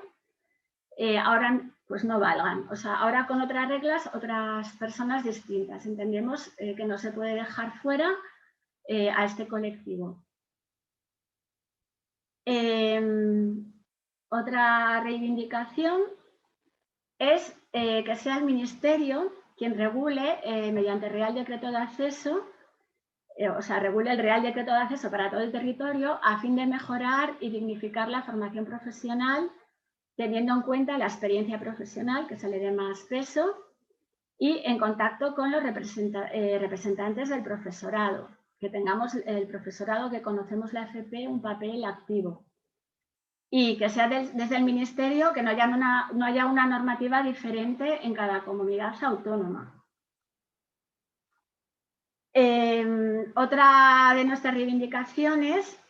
ahora pues no valgan. O sea, ahora con otras reglas, otras personas distintas. Entendemos que no se puede dejar fuera a este colectivo. Otra reivindicación es que sea el Ministerio quien regule mediante Real Decreto de Acceso, o sea, regule el Real Decreto de Acceso para todo el territorio a fin de mejorar y dignificar la formación profesional, teniendo en cuenta la experiencia profesional, que se le dé más peso, y en contacto con los representantes del profesorado, que tengamos el profesorado, que conocemos la FP, un papel activo. Y que sea desde el Ministerio, que no haya una normativa diferente en cada comunidad autónoma. Otra de nuestras reivindicaciones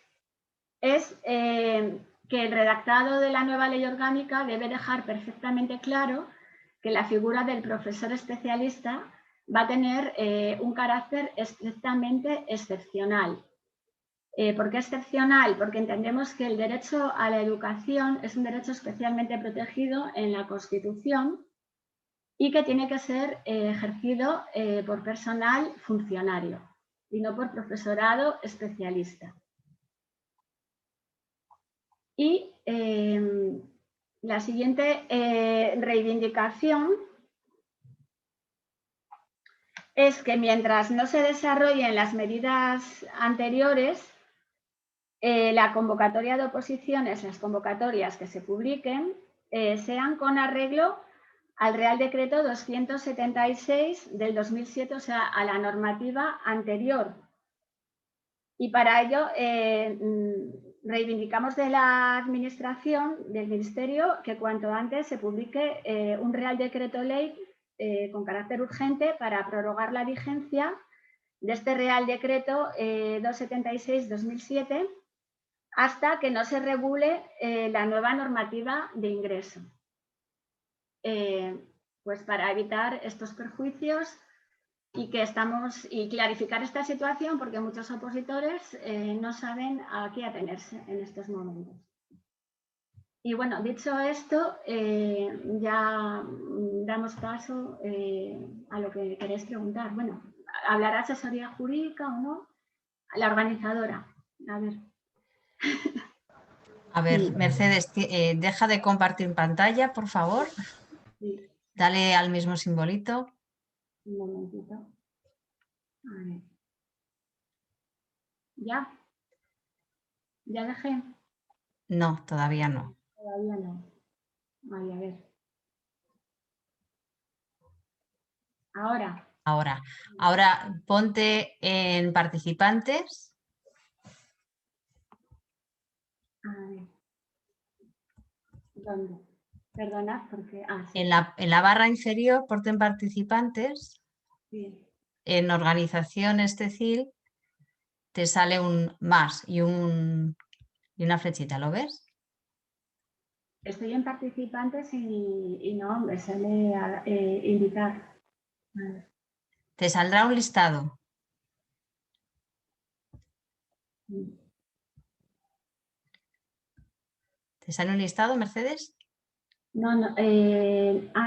es que el redactado de la nueva ley orgánica debe dejar perfectamente claro que la figura del profesor especialista va a tener un carácter estrictamente excepcional. ¿Por qué excepcional? Porque entendemos que el derecho a la educación es un derecho especialmente protegido en la Constitución y que tiene que ser ejercido por personal funcionario y no por profesorado especialista. Y la siguiente reivindicación es que mientras no se desarrollen las medidas anteriores, la convocatoria de oposiciones, las convocatorias que se publiquen, sean con arreglo al Real Decreto 276 del 2007, o sea, a la normativa anterior. Y para ello reivindicamos de la Administración, del Ministerio, que cuanto antes se publique un Real Decreto Ley con carácter urgente para prorrogar la vigencia de este Real Decreto 276-2007 hasta que no se regule la nueva normativa de ingreso. Pues para evitar estos perjuicios y clarificar esta situación, porque muchos opositores no saben a qué atenerse en estos momentos. Y bueno, dicho esto, ya damos paso a lo que queréis preguntar. Bueno, ¿hablará asesoría jurídica o no? A la organizadora. A ver. A ver, Mercedes, deja de compartir pantalla, por favor. Sí. Dale al mismo simbolito. Un momentito. A ver. ¿Ya? ¿Ya dejé? No, todavía no. Todavía no. Vale, a ver. Ahora. Ahora ponte en participantes. A ver. ¿Dónde? Perdonad porque... sí. En la barra inferior, ponte en participantes. Sí. En organizaciones TECIL te sale un más y una flechita, ¿lo ves? Estoy en participantes y no me sale invitar. Vale. Te saldrá un listado. ¿Te sale un listado, Mercedes? No, no.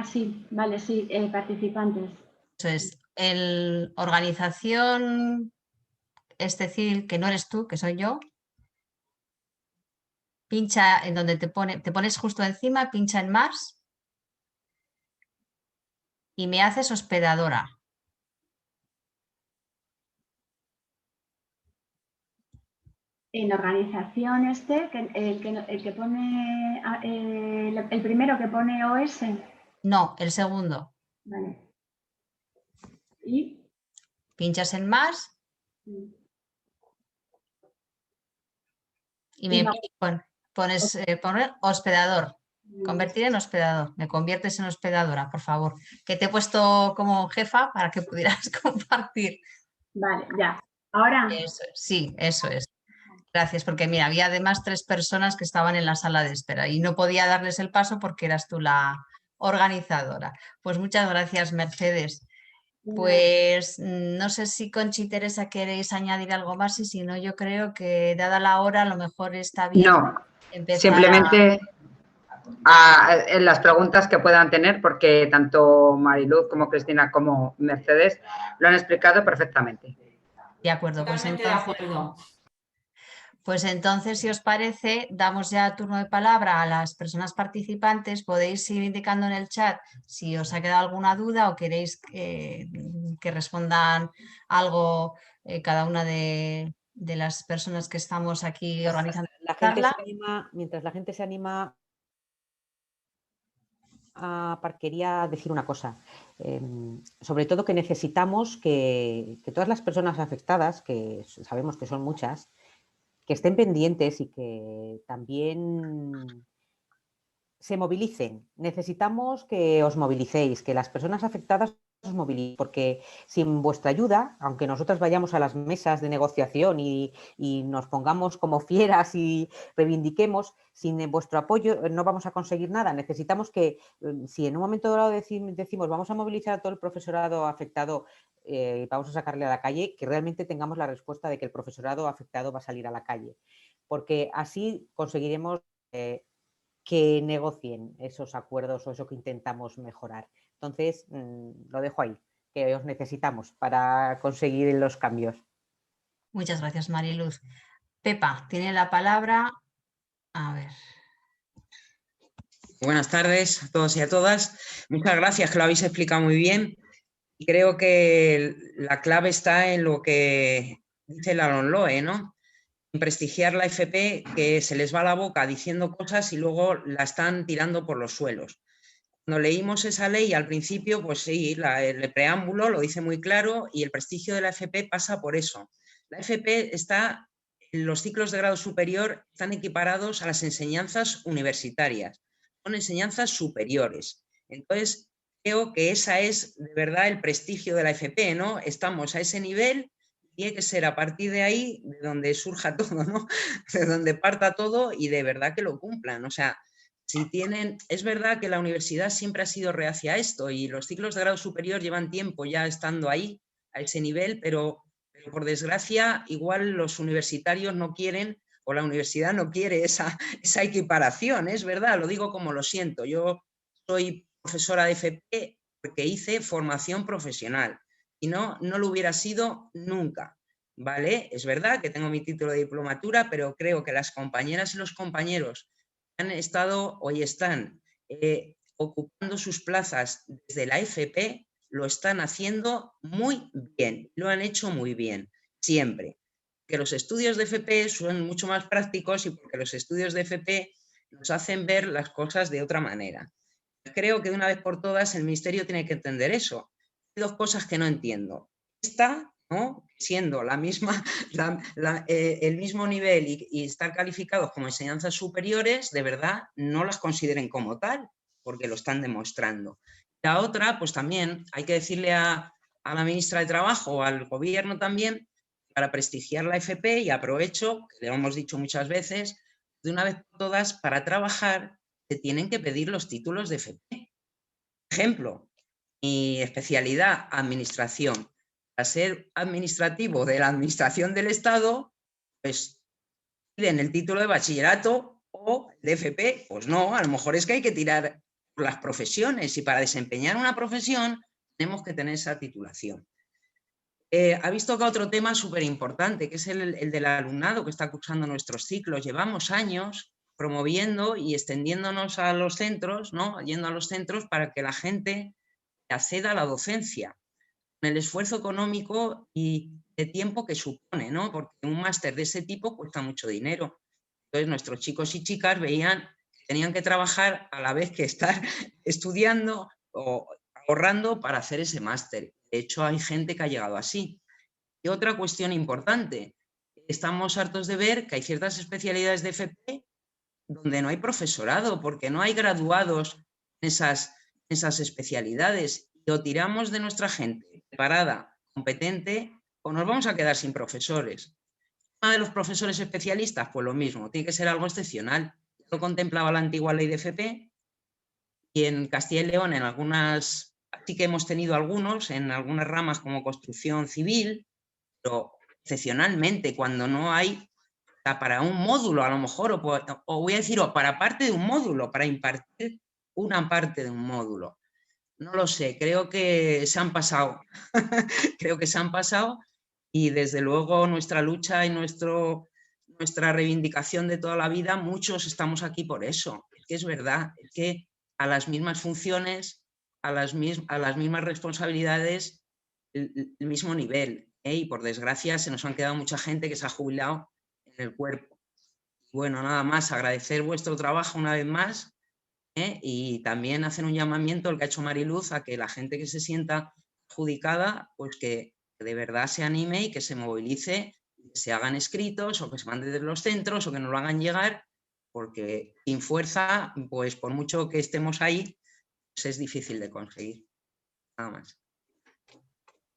Sí, vale, sí, participantes. Eso es. Organización es decir, que no eres tú, que soy yo. Pincha en donde te pones justo encima, pincha en más y me haces hospedadora. En organización el que pone, el primero que pone OS. No, el segundo. Vale. ¿Y? Pinchas en más y me pones poner hospedador. Convertir en hospedador. Me conviertes en hospedadora, por favor. Que te he puesto como jefa para que pudieras compartir. Vale, ya. Ahora. Eso es, sí, eso es. Gracias, porque mira, había además 3 personas que estaban en la sala de espera y no podía darles el paso porque eras tú la organizadora. Pues muchas gracias, Mercedes. Pues no sé si Conchi y Teresa queréis añadir algo más y si no, yo creo que dada la hora a lo mejor está bien empezar simplemente en las preguntas que puedan tener, porque tanto Mariluz como Cristina como Mercedes lo han explicado perfectamente. De acuerdo, pues entonces... Pues entonces, si os parece, damos ya turno de palabra a las personas participantes. Podéis ir indicando en el chat si os ha quedado alguna duda o queréis que respondan algo cada una de las personas que estamos aquí organizando La la gente charla. se anima, mientras la gente se anima, quería decir una cosa. Sobre todo que necesitamos que todas las personas afectadas, que sabemos que son muchas, que estén pendientes y que también se movilicen. Necesitamos que os movilicéis, que las personas afectadas os movilicen, porque sin vuestra ayuda, aunque nosotros vayamos a las mesas de negociación y nos pongamos como fieras y reivindiquemos, sin vuestro apoyo no vamos a conseguir nada. Necesitamos que, si en un momento dado decimos vamos a movilizar a todo el profesorado afectado, vamos a sacarle a la calle, que realmente tengamos la respuesta de que el profesorado afectado va a salir a la calle, porque así conseguiremos que negocien esos acuerdos o eso que intentamos mejorar. Entonces, lo dejo ahí, que os necesitamos para conseguir los cambios. Muchas gracias, Mariluz. Pepa, tiene la palabra. A ver. Buenas tardes a todos y a todas. Muchas gracias, que lo habéis explicado muy bien. Y creo que la clave está en lo que dice la LOMLOE, ¿no? En prestigiar la FP, que se les va la boca diciendo cosas y luego la están tirando por los suelos. Cuando leímos esa ley al principio, pues sí, el preámbulo lo dice muy claro y el prestigio de la FP pasa por eso. La FP está, los ciclos de grado superior están equiparados a las enseñanzas universitarias, son enseñanzas superiores. Entonces, creo que esa es de verdad el prestigio de la FP, ¿no? Estamos a ese nivel. Tiene que ser a partir de ahí de donde surja todo, ¿no? De donde parta todo y de verdad que lo cumplan. O sea, si tienen, es verdad que la universidad siempre ha sido reacia a esto y los ciclos de grado superior llevan tiempo ya estando ahí, a ese nivel, pero por desgracia igual los universitarios no quieren o la universidad no quiere esa equiparación, es verdad, lo digo como lo siento. Yo soy profesora de FP porque hice formación profesional. Y no lo hubiera sido nunca, ¿vale? Es verdad que tengo mi título de diplomatura, pero creo que las compañeras y los compañeros que han estado o están ocupando sus plazas desde la FP lo están haciendo muy bien, lo han hecho muy bien, siempre. Que los estudios de FP son mucho más prácticos y porque los estudios de FP nos hacen ver las cosas de otra manera. Creo que de una vez por todas el Ministerio tiene que entender eso. Hay dos cosas que no entiendo. Esta, ¿no? Siendo la misma, el mismo nivel y estar calificados como enseñanzas superiores, de verdad no las consideren como tal, porque lo están demostrando. La otra, pues también hay que decirle a la ministra de Trabajo o al gobierno también, para prestigiar la FP, y aprovecho, que lo hemos dicho muchas veces, de una vez por todas, para trabajar se tienen que pedir los títulos de FP. Ejemplo, mi especialidad, administración. Para ser administrativo de la administración del Estado, pues piden el título de bachillerato o de FP. Pues no, a lo mejor es que hay que tirar por las profesiones y para desempeñar una profesión tenemos que tener esa titulación. Habéis tocado otro tema súper importante, que es el del alumnado que está cursando nuestros ciclos. Llevamos años promoviendo y extendiéndonos a los centros, ¿no? Yendo a los centros para que la gente acceda a la docencia, con el esfuerzo económico y de tiempo que supone, ¿no? Porque un máster de ese tipo cuesta mucho dinero. Entonces nuestros chicos y chicas veían que tenían que trabajar a la vez que estar estudiando o ahorrando para hacer ese máster. De hecho, hay gente que ha llegado así. Y otra cuestión importante, estamos hartos de ver que hay ciertas especialidades de FP donde no hay profesorado, porque no hay graduados en esas especialidades. Y o tiramos de nuestra gente preparada, competente, o nos vamos a quedar sin profesores. ¿Una de los profesores especialistas? Pues lo mismo, tiene que ser algo excepcional. Lo contemplaba la antigua ley de FP y en Castilla y León en algunas, sí que hemos tenido algunos, en algunas ramas como construcción civil, pero excepcionalmente cuando no hay para un módulo a lo mejor, o voy a decir, o para parte de un módulo, para impartir una parte de un módulo. No lo sé, creo que se han pasado, creo que se han pasado y desde luego nuestra lucha y nuestro nuestra reivindicación de toda la vida, muchos estamos aquí por eso. Es que es verdad, es que a las mismas funciones, a las mismas responsabilidades, el mismo nivel, ¿eh? Y por desgracia se nos han quedado mucha gente que se ha jubilado en el cuerpo. Bueno, nada más, agradecer vuestro trabajo una vez más, ¿eh? Y también hacer un llamamiento, el que ha hecho Mariluz, a que la gente que se sienta adjudicada, pues que de verdad se anime y que se movilice, que se hagan escritos o que se manden desde los centros o que nos lo hagan llegar, porque sin fuerza, pues por mucho que estemos ahí, pues es difícil de conseguir. Nada más.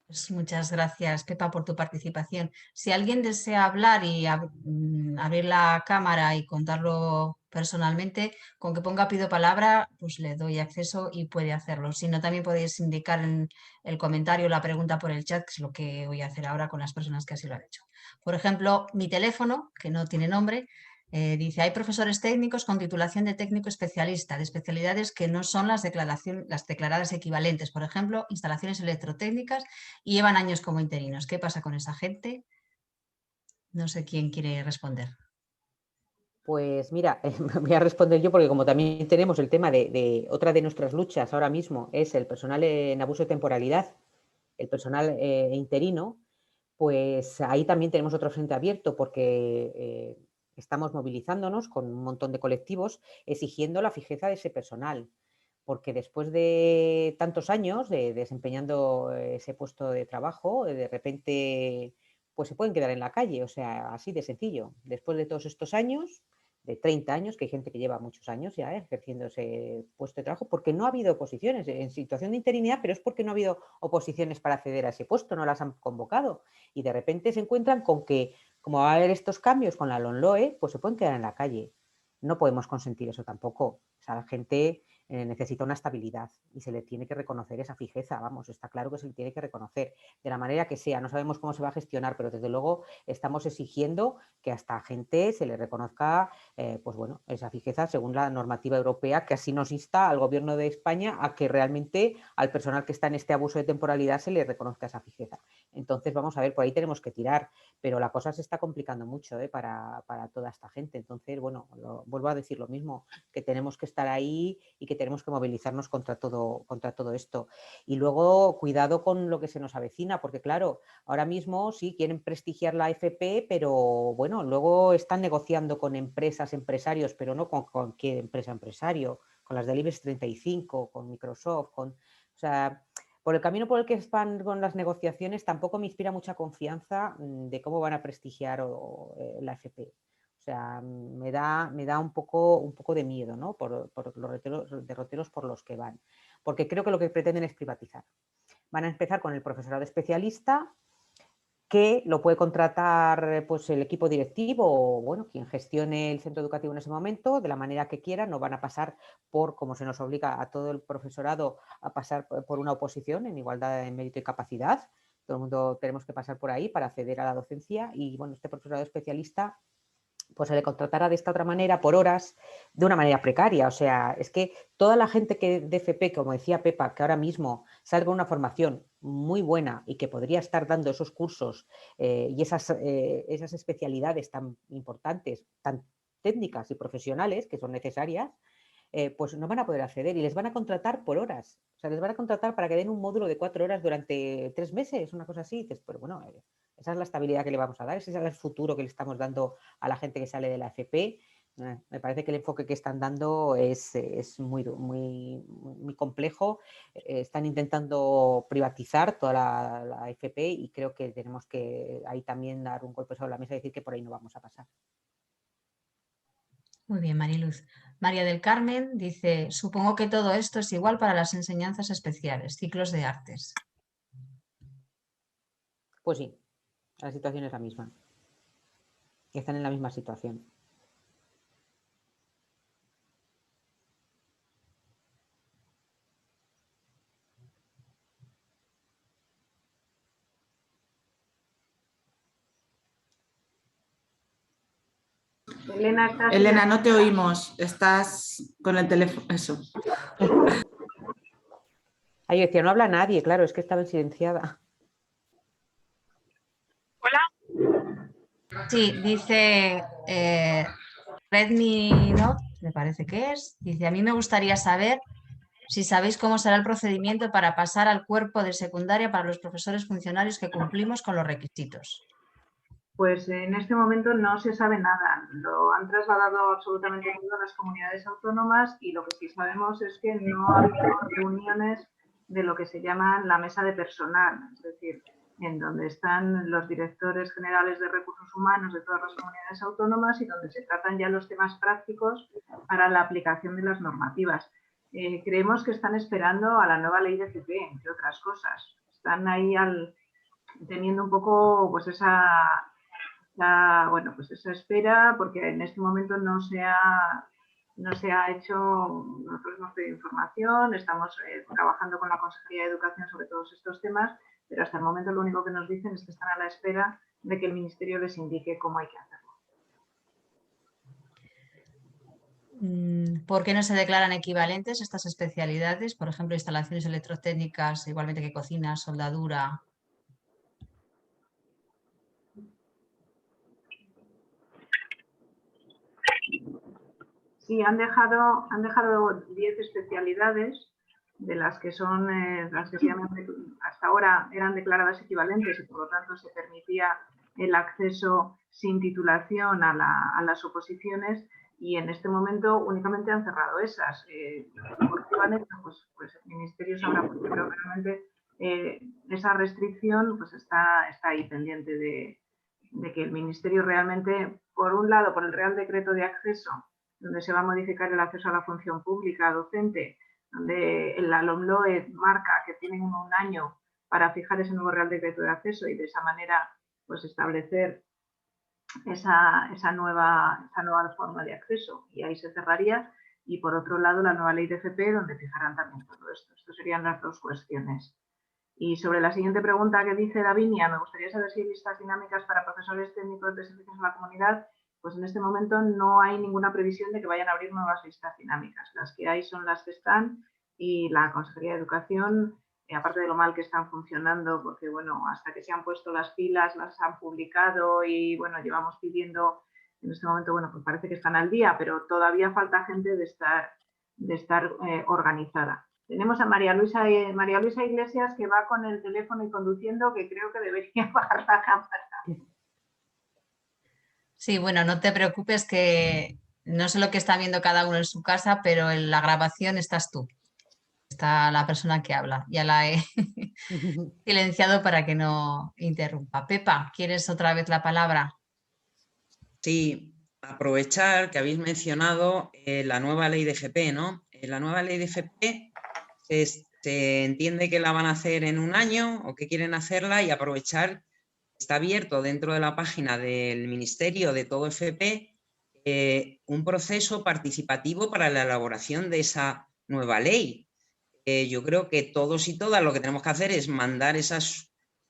Pues muchas gracias, Pepa, por tu participación. Si alguien desea hablar y abrir la cámara y contarlo personalmente, con que ponga pido palabra, pues le doy acceso y puede hacerlo. Si no, también podéis indicar en el comentario la pregunta por el chat, que es lo que voy a hacer ahora con las personas que así lo han hecho. Por ejemplo, mi teléfono, que no tiene nombre, dice, hay profesores técnicos con titulación de técnico especialista, de especialidades que no son las declaradas equivalentes, por ejemplo, instalaciones electrotécnicas, y llevan años como interinos. ¿Qué pasa con esa gente? No sé quién quiere responder. Pues mira, voy a responder yo porque como también tenemos el tema de otra de nuestras luchas ahora mismo es el personal en abuso de temporalidad, el personal interino, pues ahí también tenemos otro frente abierto porque estamos movilizándonos con un montón de colectivos exigiendo la fijeza de ese personal, porque después de tantos años desempeñando ese puesto de trabajo, de repente pues se pueden quedar en la calle, o sea, así de sencillo. Después de todos estos años, de 30 años, que hay gente que lleva muchos años ya ejerciendo ese puesto de trabajo, porque no ha habido oposiciones en situación de interinidad, pero es porque no ha habido oposiciones para acceder a ese puesto, no las han convocado. Y de repente se encuentran con que, como va a haber estos cambios con la LOMLOE, pues se pueden quedar en la calle. No podemos consentir eso tampoco. O sea, la gente necesita una estabilidad y se le tiene que reconocer esa fijeza, vamos, está claro que se le tiene que reconocer de la manera que sea, no sabemos cómo se va a gestionar, pero desde luego estamos exigiendo que a esta gente se le reconozca pues bueno, esa fijeza según la normativa europea, que así nos insta al gobierno de España a que realmente al personal que está en este abuso de temporalidad se le reconozca esa fijeza. Entonces vamos a ver, por ahí tenemos que tirar, pero la cosa se está complicando mucho para toda esta gente. Entonces, bueno, vuelvo a decir lo mismo, que tenemos que estar ahí y que tenemos que movilizarnos contra todo esto. Y luego, cuidado con lo que se nos avecina, porque claro, ahora mismo sí quieren prestigiar la FP, pero bueno, luego están negociando con empresarios, pero no con cualquier empresario, con las del IBEX 35, con Microsoft, o sea, por el camino por el que van con las negociaciones tampoco me inspira mucha confianza de cómo van a prestigiar la FP. O sea, me da un poco de miedo, ¿no? Por los derroteros por los que van. Porque creo que lo que pretenden es privatizar. Van a empezar con el profesorado especialista, que lo puede contratar pues, el equipo directivo o bueno, quien gestione el centro educativo en ese momento, de la manera que quiera. No van a pasar por, como se nos obliga a todo el profesorado, a pasar por una oposición en igualdad de mérito y capacidad. Todo el mundo tenemos que pasar por ahí para acceder a la docencia y bueno, este profesorado especialista pues se le contratará de esta otra manera, por horas, de una manera precaria. O sea, es que toda la gente que de FP, como decía Pepa, que ahora mismo salga una formación muy buena y que podría estar dando esos cursos y esas especialidades tan importantes, tan técnicas y profesionales que son necesarias, pues no van a poder acceder y les van a contratar por horas. O sea, les van a contratar para que den un módulo de 4 horas durante 3 meses, una cosa así. Dices, pero bueno, esa es la estabilidad que le vamos a dar, ese es el futuro que le estamos dando a la gente que sale de la FP. Me parece que el enfoque que están dando es muy complejo. Están intentando privatizar toda la FP y creo que tenemos que ahí también dar un golpe sobre la mesa y decir que por ahí no vamos a pasar. Muy bien, Mariluz. María del Carmen dice, supongo que todo esto es igual para las enseñanzas especiales, ciclos de artes. Pues sí, la situación es la misma. Están en la misma situación. Elena, no te oímos, estás con el teléfono, eso. Ahí decía, no habla nadie, claro, es que estaba silenciada. Hola. Sí, dice Redmi Note, me parece que es. Dice, a mí me gustaría saber si sabéis cómo será el procedimiento para pasar al cuerpo de secundaria para los profesores funcionarios que cumplimos con los requisitos. Pues en este momento no se sabe nada. Lo han trasladado absolutamente todo a las comunidades autónomas y lo que sí sabemos es que no ha habido reuniones de lo que se llama la mesa de personal, es decir, en donde están los directores generales de recursos humanos de todas las comunidades autónomas y donde se tratan ya los temas prácticos para la aplicación de las normativas. Creemos que están esperando a la nueva ley de FP, entre otras cosas. Están ahí teniendo un poco pues esa espera, porque en este momento no se ha hecho, nosotros hemos pedido información, estamos trabajando con la Consejería de Educación sobre todos estos temas, pero hasta el momento lo único que nos dicen es que están a la espera de que el Ministerio les indique cómo hay que hacerlo. ¿Por qué no se declaran equivalentes estas especialidades? Por ejemplo, instalaciones electrotécnicas, igualmente que cocina, soldadura. Sí, han dejado 10 especialidades de las que son, hasta ahora eran declaradas equivalentes y por lo tanto se permitía el acceso sin titulación a las oposiciones, y en este momento únicamente han cerrado esas. ¿Por qué van hecho? Pues el Ministerio sabrá, porque creo que realmente esa restricción pues está ahí pendiente de que el Ministerio realmente, por un lado, por el Real Decreto de Acceso, donde se va a modificar el acceso a la función pública docente, donde la LOMLOE marca que tienen un año para fijar ese nuevo Real Decreto de Acceso y de esa manera pues establecer esa nueva forma de acceso, y ahí se cerraría. Y por otro lado, la nueva ley de FP, donde fijarán también todo esto. Estas serían las dos cuestiones. Y sobre la siguiente pregunta que dice Davinia, me gustaría saber si hay listas dinámicas para profesores técnicos de servicios a la comunidad. Pues en este momento no hay ninguna previsión de que vayan a abrir nuevas listas dinámicas. Las que hay son las que están, y la Consejería de Educación, aparte de lo mal que están funcionando, porque bueno, hasta que se han puesto las pilas, las han publicado y bueno, llevamos pidiendo, en este momento, bueno, pues parece que están al día, pero todavía falta gente de estar organizada. Tenemos a María Luisa Iglesias, que va con el teléfono y conduciendo, que creo que debería bajar la cámara. Sí, bueno, no te preocupes, que no sé lo que está viendo cada uno en su casa, pero en la grabación estás tú. Está la persona que habla. Ya la he silenciado para que no interrumpa. Pepa, ¿quieres otra vez la palabra? Sí, aprovechar que habéis mencionado la nueva ley de FP, ¿no? La nueva ley de FP se entiende que la van a hacer en un año o que quieren hacerla, y aprovechar, está abierto dentro de la página del Ministerio de todo FP un proceso participativo para la elaboración de esa nueva ley. Yo creo que todos y todas lo que tenemos que hacer es mandar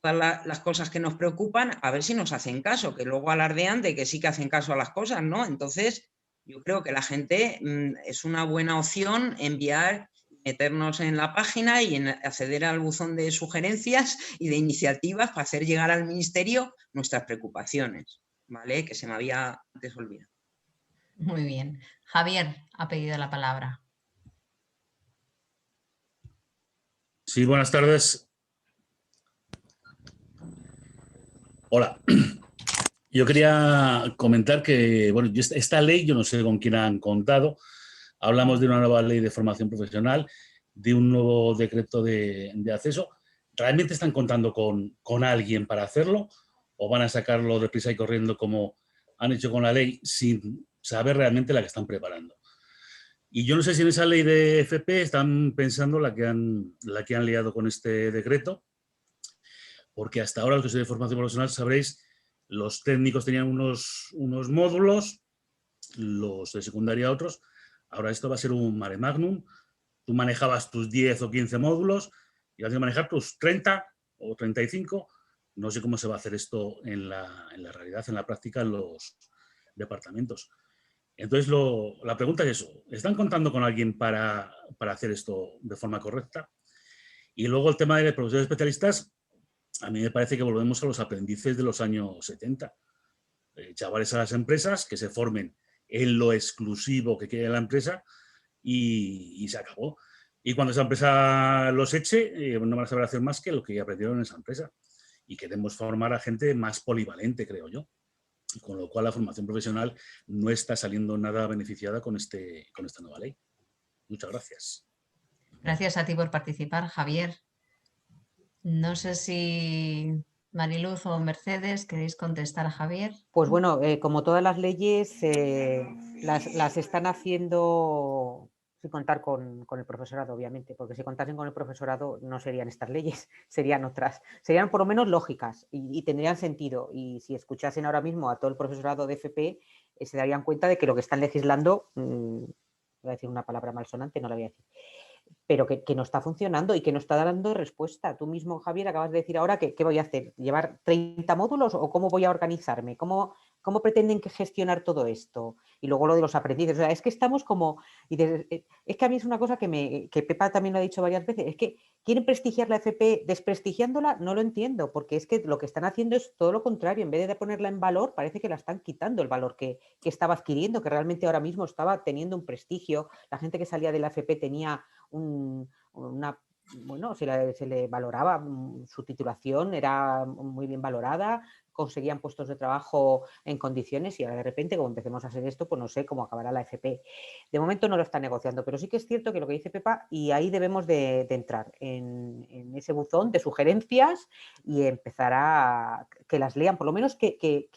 todas las cosas que nos preocupan, a ver si nos hacen caso, que luego alardean de que sí que hacen caso a las cosas, ¿no? Entonces, yo creo que la gente es una buena opción enviar, meternos en la página y acceder al buzón de sugerencias y de iniciativas para hacer llegar al Ministerio nuestras preocupaciones, ¿vale? Que se me había antes olvidado. Muy bien. Javier ha pedido la palabra. Sí, buenas tardes. Hola. Yo quería comentar que, bueno, esta ley, yo no sé con quién han contado. Hablamos de una nueva ley de formación profesional, de un nuevo decreto de acceso. ¿Realmente están contando con alguien para hacerlo, o van a sacarlo deprisa y corriendo como han hecho con la ley sin saber realmente la que están preparando? Y yo no sé si en esa ley de FP están pensando la que han liado con este decreto, porque hasta ahora los que soy de formación profesional sabréis, los técnicos tenían unos módulos, los de secundaria otros. Ahora esto va a ser un mare magnum. Tú manejabas tus 10 o 15 módulos y vas a manejar tus 30 o 35. No sé cómo se va a hacer esto en la realidad, en la práctica, en los departamentos. Entonces, la pregunta es eso. ¿Están contando con alguien para hacer esto de forma correcta? Y luego el tema de los profesores especialistas, a mí me parece que volvemos a los aprendices de los años 70. chavales a las empresas que se formen en lo exclusivo que quiere la empresa y se acabó. Y cuando esa empresa los eche, no van a saber hacer más que lo que aprendieron en esa empresa. Y queremos formar a gente más polivalente, creo yo. Con lo cual la formación profesional no está saliendo nada beneficiada con esta nueva ley. Muchas gracias. Gracias a ti por participar, Javier. No sé si Mariluz o Mercedes queréis contestar a Javier. Pues bueno, como todas las leyes, las están haciendo sin contar con el profesorado, obviamente, porque si contasen con el profesorado no serían estas leyes, serían otras. Serían por lo menos lógicas y tendrían sentido. Y si escuchasen ahora mismo a todo el profesorado de FP, se darían cuenta de que lo que están legislando, voy a decir una palabra malsonante, no la voy a decir, pero que no está funcionando y que no está dando respuesta. Tú mismo, Javier, acabas de decir ahora que qué voy a hacer, ¿llevar 30 módulos o cómo voy a organizarme? ¿Cómo pretenden gestionar todo esto? Y luego lo de los aprendices. O sea, es que estamos como... es que a mí es una cosa que Pepa también lo ha dicho varias veces, es que quieren prestigiar la FP desprestigiándola, no lo entiendo, porque es que lo que están haciendo es todo lo contrario. En vez de ponerla en valor, parece que la están quitando el valor que estaba adquiriendo, que realmente ahora mismo estaba teniendo un prestigio. La gente que salía de la FP tenía bueno, se le valoraba, su titulación era muy bien valorada, conseguían puestos de trabajo en condiciones y ahora de repente, como empecemos a hacer esto, pues no sé cómo acabará la FP. De momento no lo está negociando, pero sí que es cierto que lo que dice Pepa, y ahí debemos de entrar en ese buzón de sugerencias y empezar a que las lean, por lo menos que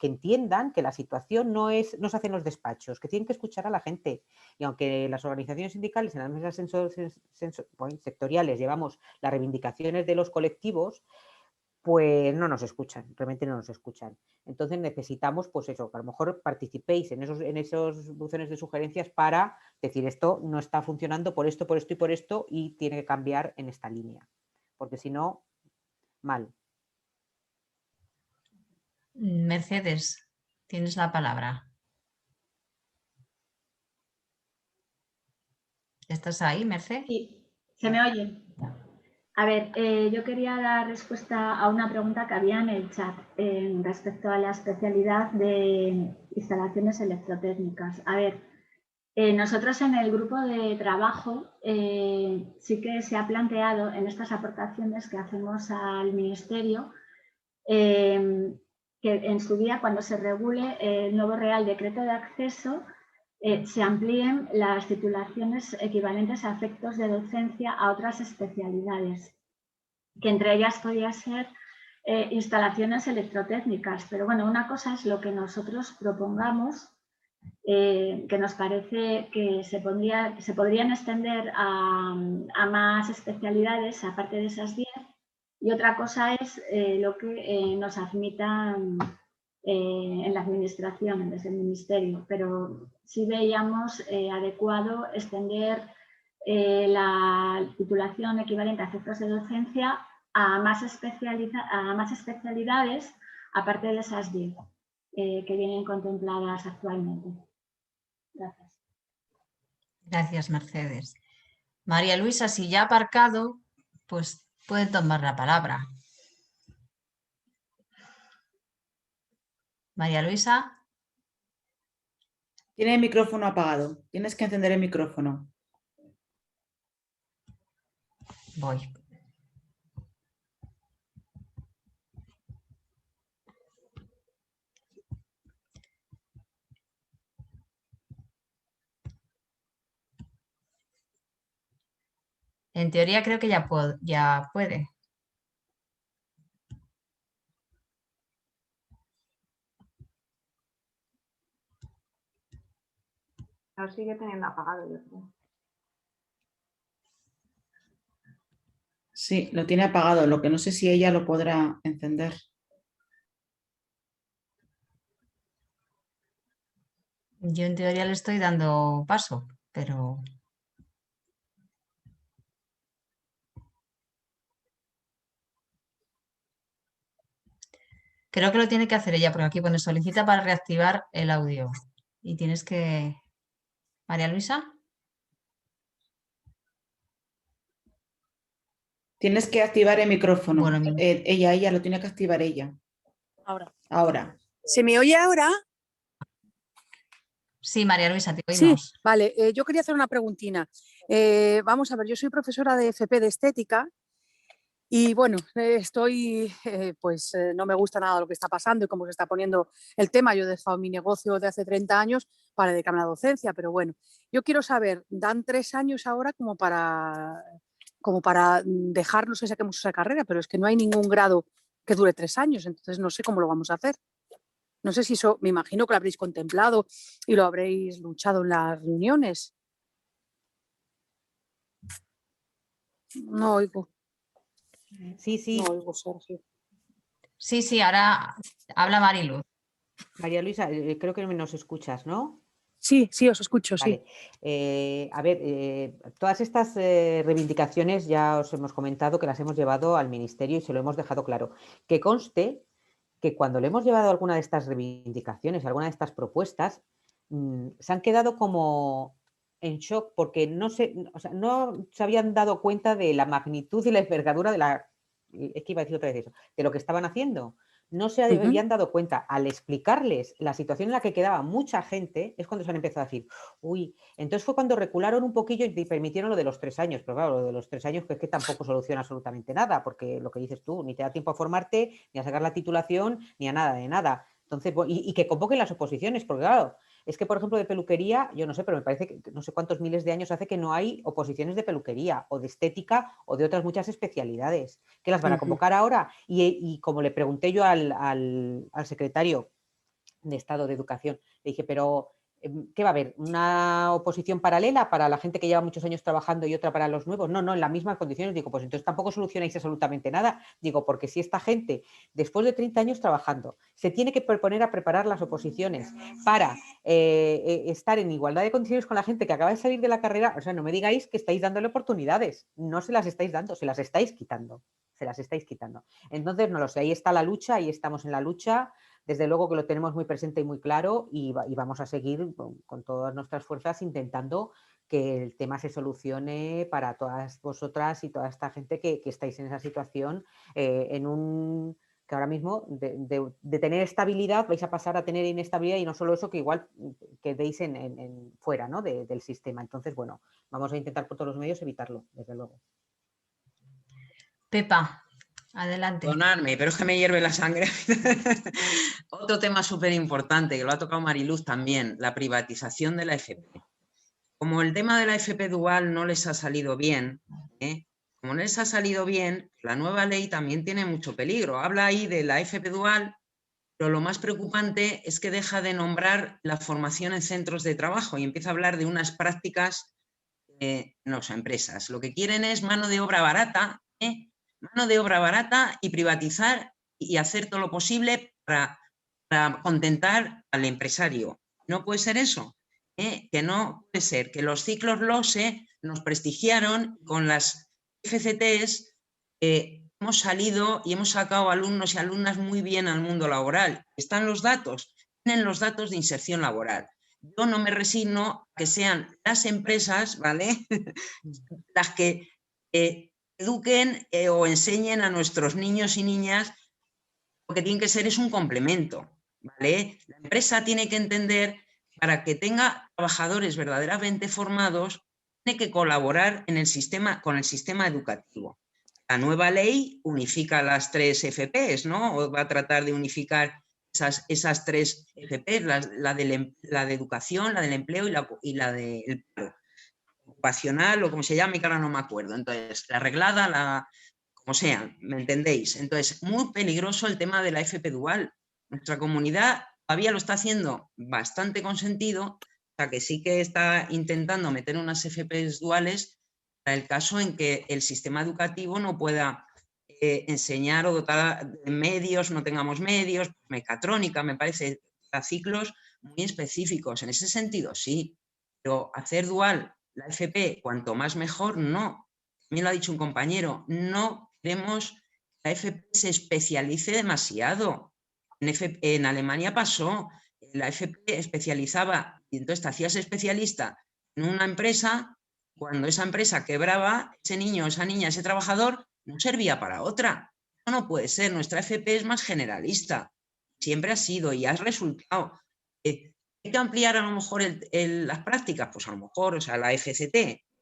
entiendan que la situación no se hace en los despachos, que tienen que escuchar a la gente. Y aunque las organizaciones sindicales en las mesas sectoriales llevamos las reivindicaciones de los colectivos, pues no nos escuchan, realmente no nos escuchan. Entonces necesitamos, pues eso, que a lo mejor participéis en esos buzones de sugerencias para decir esto no está funcionando por esto y por esto y tiene que cambiar en esta línea. Porque si no, mal. Mercedes, tienes la palabra. ¿Estás ahí, Mercedes? Sí, ¿se me oye? A ver, yo quería dar respuesta a una pregunta que había en el chat respecto a la especialidad de instalaciones electrotécnicas. A ver, nosotros en el grupo de trabajo sí que se ha planteado en estas aportaciones que hacemos al Ministerio que en su día, cuando se regule el nuevo Real Decreto de Acceso, se amplíen las titulaciones equivalentes a efectos de docencia a otras especialidades, que entre ellas podría ser instalaciones electrotécnicas. Pero bueno, una cosa es lo que nosotros propongamos, que nos parece que se podrían extender a más especialidades, aparte de esas 10, y otra cosa es lo que nos admitan en la administración, desde el Ministerio, pero sí veíamos adecuado extender la titulación equivalente a efectos de docencia a más especialidades, aparte de esas 10 que vienen contempladas actualmente. Gracias. Gracias, Mercedes. María Luisa, si ya ha aparcado, pues puede tomar la palabra. María Luisa. Tiene el micrófono apagado. Tienes que encender el micrófono. Voy. En teoría creo que ya puede. Lo sigue teniendo apagado, yo creo. Sí, lo tiene apagado. Lo que no sé si ella lo podrá encender. Yo en teoría le estoy dando paso, pero... Creo que lo tiene que hacer ella, porque aquí pone solicita para reactivar el audio. Y tienes que... María Luisa. Tienes que activar el micrófono. Bueno, Ella lo tiene que activar ella. Ahora. Ahora. ¿Se me oye ahora? Sí, María Luisa, te Sí, oímos. vale. Yo quería hacer una preguntina. Vamos a ver, yo soy profesora de FP de estética y bueno, no me gusta nada lo que está pasando y cómo se está poniendo el tema. Yo he dejado mi negocio de hace 30 años para dedicarme a la docencia, pero bueno, yo quiero saber, dan 3 años ahora como para dejarnos que saquemos esa carrera, pero es que no hay ningún grado que dure 3 años, entonces no sé cómo lo vamos a hacer. No sé si eso, me imagino que lo habréis contemplado y lo habréis luchado en las reuniones. No oigo. Sí. No oigo, Sergio. Sí, ahora habla Mariluz. María Luisa, creo que nos escuchas, ¿no? Sí, os escucho, sí. Vale. A ver, todas estas reivindicaciones ya os hemos comentado que las hemos llevado al Ministerio y se lo hemos dejado claro. Que conste que cuando le hemos llevado alguna de estas reivindicaciones, alguna de estas propuestas, se han quedado como en shock porque no se habían dado cuenta de la magnitud y la envergadura de lo que estaban haciendo. No se habían dado cuenta. Al explicarles la situación en la que quedaba mucha gente, es cuando se han empezado a decir, uy, entonces fue cuando recularon un poquillo y permitieron lo de los 3 años, pero claro, lo de los 3 años que es que tampoco soluciona absolutamente nada, porque lo que dices tú, ni te da tiempo a formarte, ni a sacar la titulación, ni a nada de nada. Entonces, y que convoquen las oposiciones, porque claro, es que, por ejemplo, de peluquería, yo no sé, pero me parece que no sé cuántos miles de años hace que no hay oposiciones de peluquería o de estética o de otras muchas especialidades. ¿Qué las van a convocar ahora? Y como le pregunté yo al secretario de Estado de Educación, le dije, pero ¿qué va a haber? ¿Una oposición paralela para la gente que lleva muchos años trabajando y otra para los nuevos? No, en las mismas condiciones. Digo, pues entonces tampoco solucionáis absolutamente nada. Digo, porque si esta gente, después de 30 años trabajando, se tiene que proponer a preparar las oposiciones para estar en igualdad de condiciones con la gente que acaba de salir de la carrera, o sea, no me digáis que estáis dándole oportunidades. No se las estáis dando, se las estáis quitando. Entonces, no lo sé, ahí está la lucha, ahí estamos en la lucha. Desde luego que lo tenemos muy presente y muy claro y vamos a seguir con todas nuestras fuerzas intentando que el tema se solucione para todas vosotras y toda esta gente que estáis en esa situación, que ahora mismo de tener estabilidad vais a pasar a tener inestabilidad y no solo eso, que igual quedéis fuera, ¿no? del sistema. Entonces, bueno, vamos a intentar por todos los medios evitarlo, desde luego. Pepa, adelante. Perdonadme, pero es que me hierve la sangre. Otro tema súper importante, que lo ha tocado Mariluz también, la privatización de la FP. Como el tema de la FP dual no les ha salido bien, como no les ha salido bien, la nueva ley también tiene mucho peligro. Habla ahí de la FP dual, pero lo más preocupante es que deja de nombrar la formación en centros de trabajo y empieza a hablar de unas prácticas en las empresas. Lo que quieren es mano de obra barata, y privatizar y hacer todo lo posible para contentar al empresario. No puede ser eso, que no puede ser que los ciclos LOSE nos prestigiaron con las FCTs, hemos salido y hemos sacado alumnos y alumnas muy bien al mundo laboral. Están los datos, tienen los datos de inserción laboral. Yo no me resigno a que sean las empresas, ¿vale? las que eduquen o enseñen a nuestros niños y niñas. Lo que tiene que ser es un complemento, ¿vale? La empresa tiene que entender que para que tenga trabajadores verdaderamente formados, tiene que colaborar con el sistema educativo. La nueva ley unifica las 3 FPs, ¿no? O va a tratar de unificar esas 3 FPs, la de educación, la del empleo y la del paro ocupacional, o como se llame, que ahora no me acuerdo. Entonces, la reglada, como sea, ¿me entendéis? Entonces, muy peligroso el tema de la FP dual. Nuestra comunidad todavía lo está haciendo bastante consentido, o sea que sí que está intentando meter unas FPs duales para el caso en que el sistema educativo no pueda enseñar o dotar de medios, no tengamos medios, mecatrónica, me parece, a ciclos muy específicos. En ese sentido, sí, pero hacer dual la FP, cuanto más mejor, no. También lo ha dicho un compañero, no queremos que la FP se especialice demasiado. En Alemania pasó, la FP especializaba y entonces te hacías especialista en una empresa, cuando esa empresa quebraba, ese niño, esa niña, ese trabajador no servía para otra. Eso no puede ser, nuestra FP es más generalista. siempre ha sido y ha resultado. ¿Hay que ampliar a lo mejor las prácticas? Pues a lo mejor, o sea, la FCT,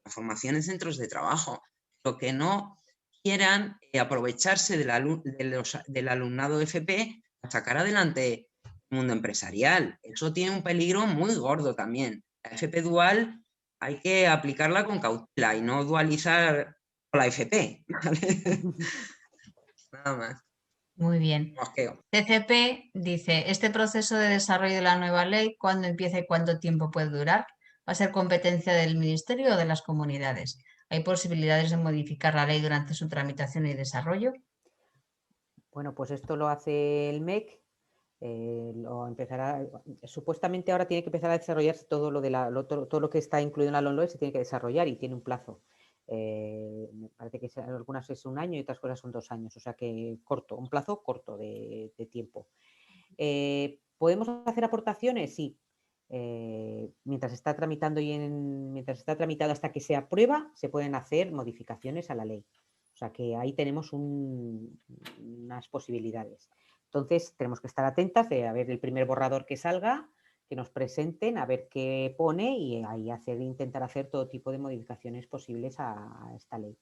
la formación en centros de trabajo, lo que no quieran aprovecharse del alumnado FP para sacar adelante el mundo empresarial. Eso tiene un peligro muy gordo también. La FP dual hay que aplicarla con cautela y no dualizar con la FP, ¿vale? Nada más. Muy bien. Mosqueo. CCP dice, este proceso de desarrollo de la nueva ley, ¿cuándo empieza y cuánto tiempo puede durar? ¿Va a ser competencia del Ministerio o de las comunidades? ¿Hay posibilidades de modificar la ley durante su tramitación y desarrollo? Bueno, pues esto lo hace el MEC. Supuestamente ahora tiene que empezar a desarrollarse todo todo lo que está incluido en la LOMLOE se tiene que desarrollar y tiene un plazo. Me parece que algunas es 1 año y otras cosas son 2 años, o sea que corto, un plazo corto de tiempo. ¿Podemos hacer aportaciones? Sí. Mientras está tramitando mientras está tramitado hasta que se aprueba, se pueden hacer modificaciones a la ley. O sea que ahí tenemos unas posibilidades. Entonces tenemos que estar atentas de a ver el primer borrador que salga, que nos presenten, a ver qué pone y ahí intentar hacer todo tipo de modificaciones posibles a esta ley.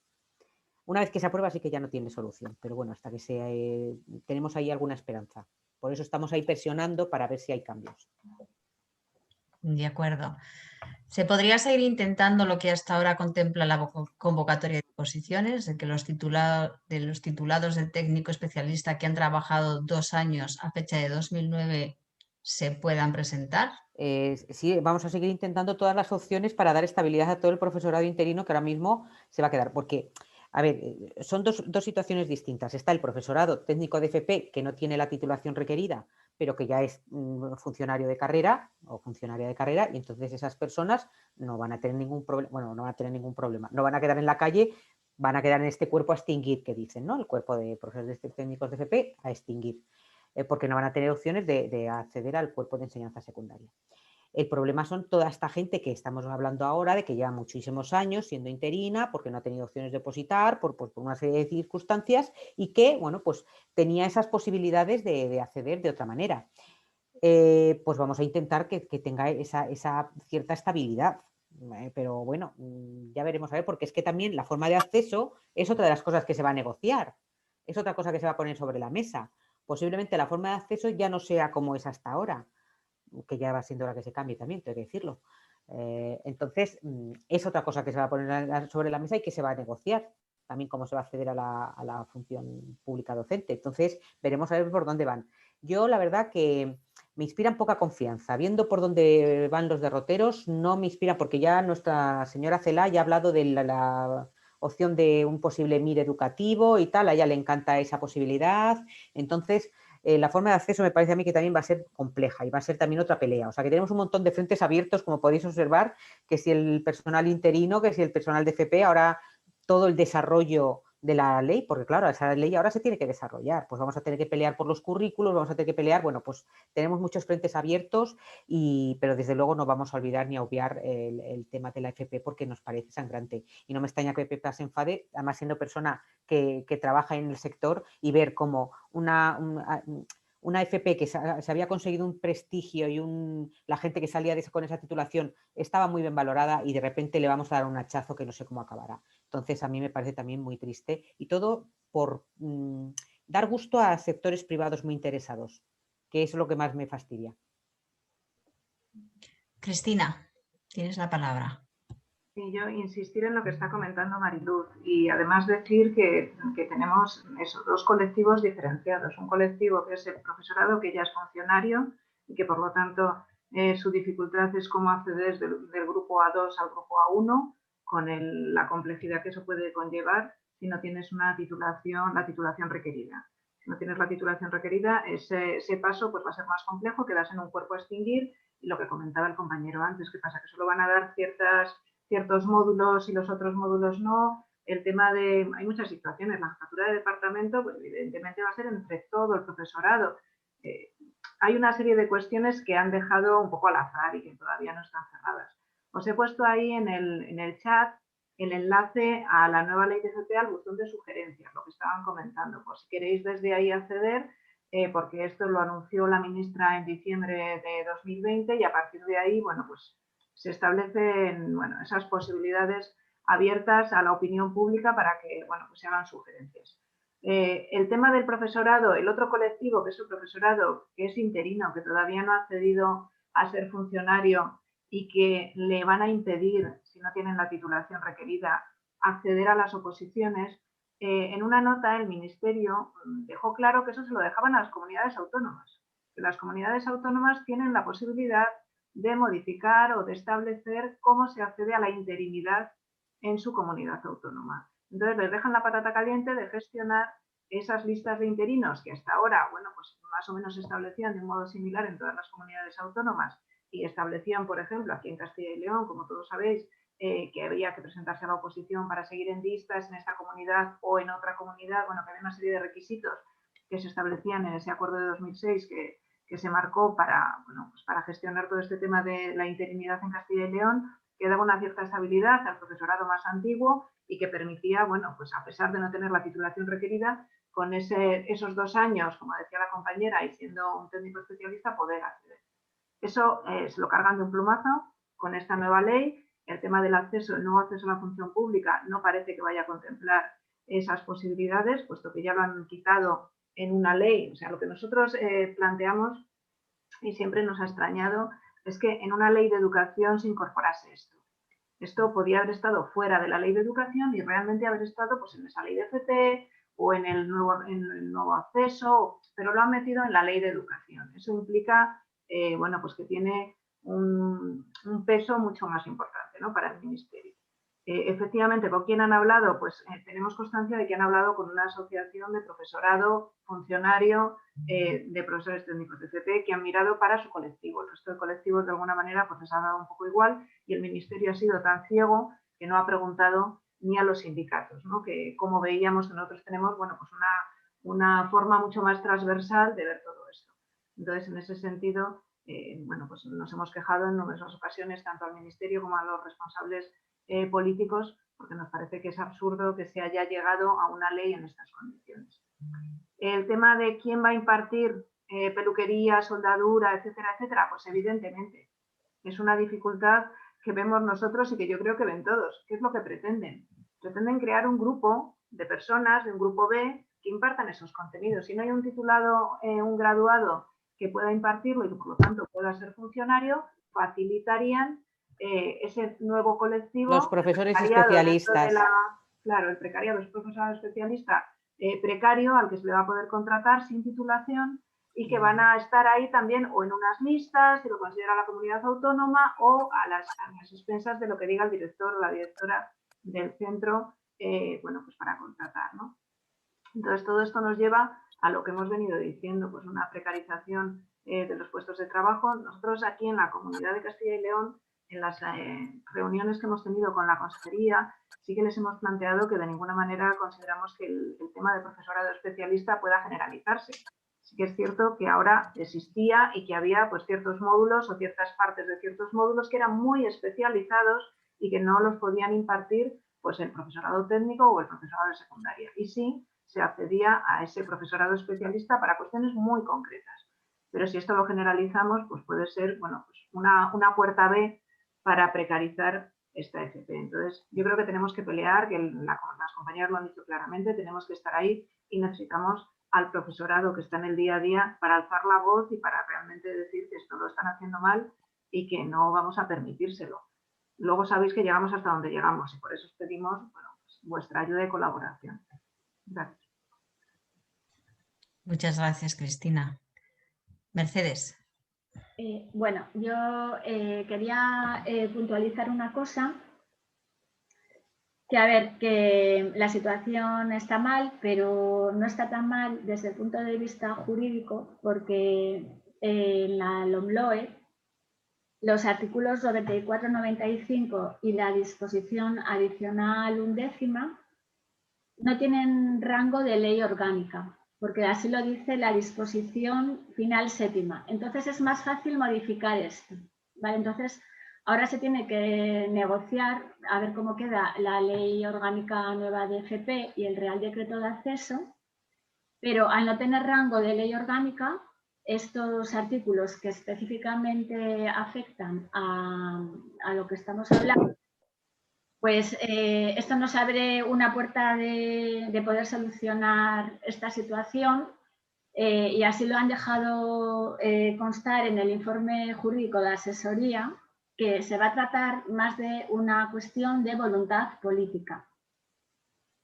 Una vez que se aprueba sí que ya no tiene solución, pero bueno, hasta que tenemos ahí alguna esperanza. Por eso estamos ahí presionando para ver si hay cambios. De acuerdo. ¿Se podría seguir intentando lo que hasta ahora contempla la convocatoria de posiciones, de que los titulados de técnico especialista que han trabajado 2 años a fecha de 2009 se puedan presentar? Sí, vamos a seguir intentando todas las opciones para dar estabilidad a todo el profesorado interino que ahora mismo se va a quedar, porque, a ver, son dos situaciones distintas. Está el profesorado técnico de FP que no tiene la titulación requerida, pero que ya es funcionario de carrera o funcionaria de carrera, y entonces esas personas no van a tener ningún problema, bueno, no van a tener ningún problema, no van a quedar en la calle, van a quedar en este cuerpo a extinguir, que dicen, ¿no? El cuerpo de profesores técnicos de FP a extinguir. Porque no van a tener opciones de acceder al cuerpo de enseñanza secundaria. El problema son toda esta gente que estamos hablando ahora, de que lleva muchísimos años siendo interina, porque no ha tenido opciones de opositar, por una serie de circunstancias, y que, bueno, pues tenía esas posibilidades de acceder de otra manera. Pues vamos a intentar que tenga esa cierta estabilidad. Pero bueno, ya veremos a ver, porque es que también la forma de acceso es otra de las cosas que se va a negociar, es otra cosa que se va a poner sobre la mesa. Posiblemente la forma de acceso ya no sea como es hasta ahora, que ya va siendo hora que se cambie también, tengo que decirlo. Entonces, es otra cosa que se va a poner sobre la mesa y que se va a negociar. También cómo se va a acceder a la función pública docente. Entonces, veremos a ver por dónde van. Yo, la verdad que me inspiran poca confianza. Viendo por dónde van los derroteros, no me inspira, porque ya nuestra señora Celaá ya ha hablado de la opción de un posible MIR educativo y tal. A ella le encanta esa posibilidad. Entonces, la forma de acceso me parece a mí que también va a ser compleja y va a ser también otra pelea. O sea, que tenemos un montón de frentes abiertos, como podéis observar, que si el personal interino, que si el personal de FP, ahora todo el desarrollo de la ley, porque claro, esa ley ahora se tiene que desarrollar, pues vamos a tener que pelear por los currículos, vamos a tener que pelear, bueno, pues tenemos muchos frentes abiertos, pero desde luego no vamos a olvidar ni a obviar el tema de la FP porque nos parece sangrante. Y no me extraña que Pepa se enfade, además siendo persona que trabaja en el sector, y ver cómo una FP que se había conseguido un prestigio y la gente que salía con esa titulación estaba muy bien valorada y de repente le vamos a dar un hachazo que no sé cómo acabará. Entonces a mí me parece también muy triste y todo por dar gusto a sectores privados muy interesados, que es lo que más me fastidia. Cristina, tienes la palabra. Sí, yo insistir en lo que está comentando Mariluz y además decir que tenemos esos 2 colectivos diferenciados. Un colectivo que es el profesorado, que ya es funcionario y que por lo tanto su dificultad es cómo acceder del grupo A2 al grupo A1 con la complejidad que eso puede conllevar si no tienes la titulación requerida. Si no tienes la titulación requerida, ese paso pues va a ser más complejo, quedas en un cuerpo a extinguir y lo que comentaba el compañero antes, ¿qué pasa? Que solo van a dar ciertos módulos y los otros módulos no. El tema hay muchas situaciones. La jefatura de departamento, pues evidentemente va a ser entre todo el profesorado. Hay una serie de cuestiones que han dejado un poco al azar y que todavía no están cerradas. Os he puesto ahí en el chat el enlace a la nueva ley de FP al buzón de sugerencias, lo que estaban comentando. Por si queréis desde ahí acceder, porque esto lo anunció la ministra en diciembre de 2020 y a partir de ahí, bueno, pues se establecen, bueno, esas posibilidades abiertas a la opinión pública para que, bueno, pues se hagan sugerencias. El tema del profesorado, el otro colectivo, que es el profesorado que es interino, que todavía no ha accedido a ser funcionario y que le van a impedir, si no tienen la titulación requerida, acceder a las oposiciones, en una nota el Ministerio dejó claro que eso se lo dejaban a las comunidades autónomas, que las comunidades autónomas tienen la posibilidad de modificar o de establecer cómo se accede a la interinidad en su comunidad autónoma. Entonces les dejan la patata caliente de gestionar esas listas de interinos que hasta ahora, bueno, pues más o menos se establecían de un modo similar en todas las comunidades autónomas y establecían, por ejemplo, aquí en Castilla y León, como todos sabéis, que había que presentarse a la oposición para seguir en listas en esta comunidad o en otra comunidad, bueno, que había una serie de requisitos que se establecían en ese acuerdo de 2006 que se marcó para, bueno, pues para gestionar todo este tema de la interinidad en Castilla y León, que daba una cierta estabilidad al profesorado más antiguo y que permitía, bueno, pues a pesar de no tener la titulación requerida, con esos 2 años, como decía la compañera, y siendo un técnico especialista, poder acceder. Eso se lo cargan de un plumazo con esta nueva ley. El tema del acceso, el nuevo acceso a la función pública no parece que vaya a contemplar esas posibilidades, puesto que ya lo han quitado en una ley. O sea, lo que nosotros planteamos y siempre nos ha extrañado es que en una ley de educación se incorporase esto. Esto podía haber estado fuera de la ley de educación y realmente haber estado pues, en esa ley de FP o en el nuevo acceso, pero lo han metido en la ley de educación. Eso implica bueno, pues que tiene un peso mucho más importante, ¿no?, para el Ministerio. Efectivamente, ¿con quién han hablado? Pues tenemos constancia de que han hablado con una asociación de profesorado, funcionario, de profesores técnicos de FP, que han mirado para su colectivo. El resto de colectivos, de alguna manera, pues les ha dado un poco igual y el Ministerio ha sido tan ciego que no ha preguntado ni a los sindicatos, ¿no?, que como veíamos que nosotros tenemos, bueno, pues una forma mucho más transversal de ver todo esto. Entonces, en ese sentido, bueno, pues nos hemos quejado en numerosas ocasiones tanto al Ministerio como a los responsables políticos, porque nos parece que es absurdo que se haya llegado a una ley en estas condiciones. El tema de quién va a impartir peluquería, soldadura, etcétera, etcétera, pues evidentemente es una dificultad que vemos nosotros y que yo creo que ven todos. ¿Qué es lo que pretenden? Pretenden crear un grupo de personas, de un grupo B, que impartan esos contenidos. Si no hay un titulado, un graduado que pueda impartirlo y que por lo tanto pueda ser funcionario, facilitarían ese nuevo colectivo. Los profesores especialistas. Claro, el precariado es profesorado especialista precario al que se le va a poder contratar sin titulación y que van a estar ahí también o en unas listas, si lo considera la comunidad autónoma, o a las expensas de lo que diga el director o la directora del centro, bueno, pues para contratar, ¿no? Entonces, todo esto nos lleva a lo que hemos venido diciendo, pues una precarización de los puestos de trabajo. Nosotros aquí en la Comunidad de Castilla y León, en las reuniones que hemos tenido con la consejería, sí que les hemos planteado que de ninguna manera consideramos que el tema de profesorado especialista pueda generalizarse. Sí que es cierto que ahora existía y que había pues ciertos módulos o ciertas partes de ciertos módulos que eran muy especializados y que no los podían impartir pues el profesorado técnico o el profesorado de secundaria. Y sí se accedía a ese profesorado especialista para cuestiones muy concretas. Pero si esto lo generalizamos, pues puede ser, bueno, pues una puerta B para precarizar esta FP. Entonces, yo creo que tenemos que pelear, que las compañeras lo han dicho claramente, tenemos que estar ahí y necesitamos al profesorado que está en el día a día para alzar la voz y para realmente decir que esto lo están haciendo mal y que no vamos a permitírselo. Luego sabéis que llegamos hasta donde llegamos y por eso os pedimos, bueno, pues, vuestra ayuda y colaboración. Gracias. Muchas gracias, Cristina. Mercedes. Bueno, yo quería puntualizar una cosa, que a ver, que la situación está mal, pero no está tan mal desde el punto de vista jurídico, porque en la LOMLOE los artículos 94, 95 y la disposición adicional 11ª no tienen rango de ley orgánica, porque así lo dice la disposición final 7ª. Entonces es más fácil modificar esto, ¿vale? Entonces ahora se tiene que negociar a ver cómo queda la ley orgánica nueva de FP y el Real Decreto de Acceso pero al no tener rango de ley orgánica, estos artículos que específicamente afectan a lo que estamos hablando, pues esto nos abre una puerta de poder solucionar esta situación y así lo han dejado constar en el informe jurídico de asesoría, que se va a tratar más de una cuestión de voluntad política.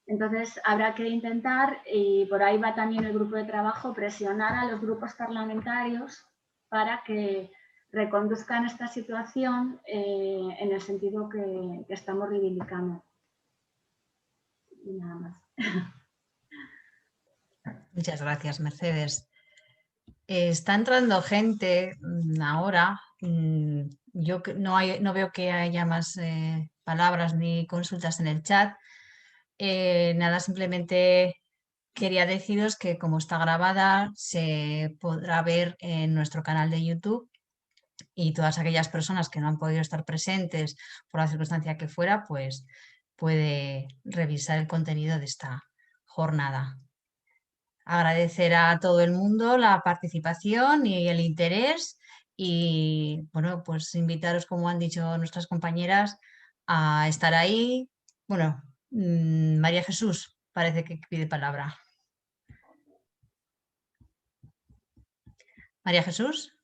Entonces habrá que intentar, y por ahí va también el grupo de trabajo, presionar a los grupos parlamentarios para que reconduzcan esta situación en el sentido que estamos reivindicando. Y nada más. Muchas gracias, Mercedes. Está entrando gente ahora. Yo no veo que haya más palabras ni consultas en el chat. Nada, simplemente quería deciros que como está grabada se podrá ver en nuestro canal de YouTube, y todas aquellas personas que no han podido estar presentes por la circunstancia que fuera, pues puede revisar el contenido de esta jornada. Agradecer a todo el mundo la participación y el interés, y bueno, pues invitaros, como han dicho nuestras compañeras, a estar ahí. Bueno, María Jesús parece que pide palabra. María Jesús.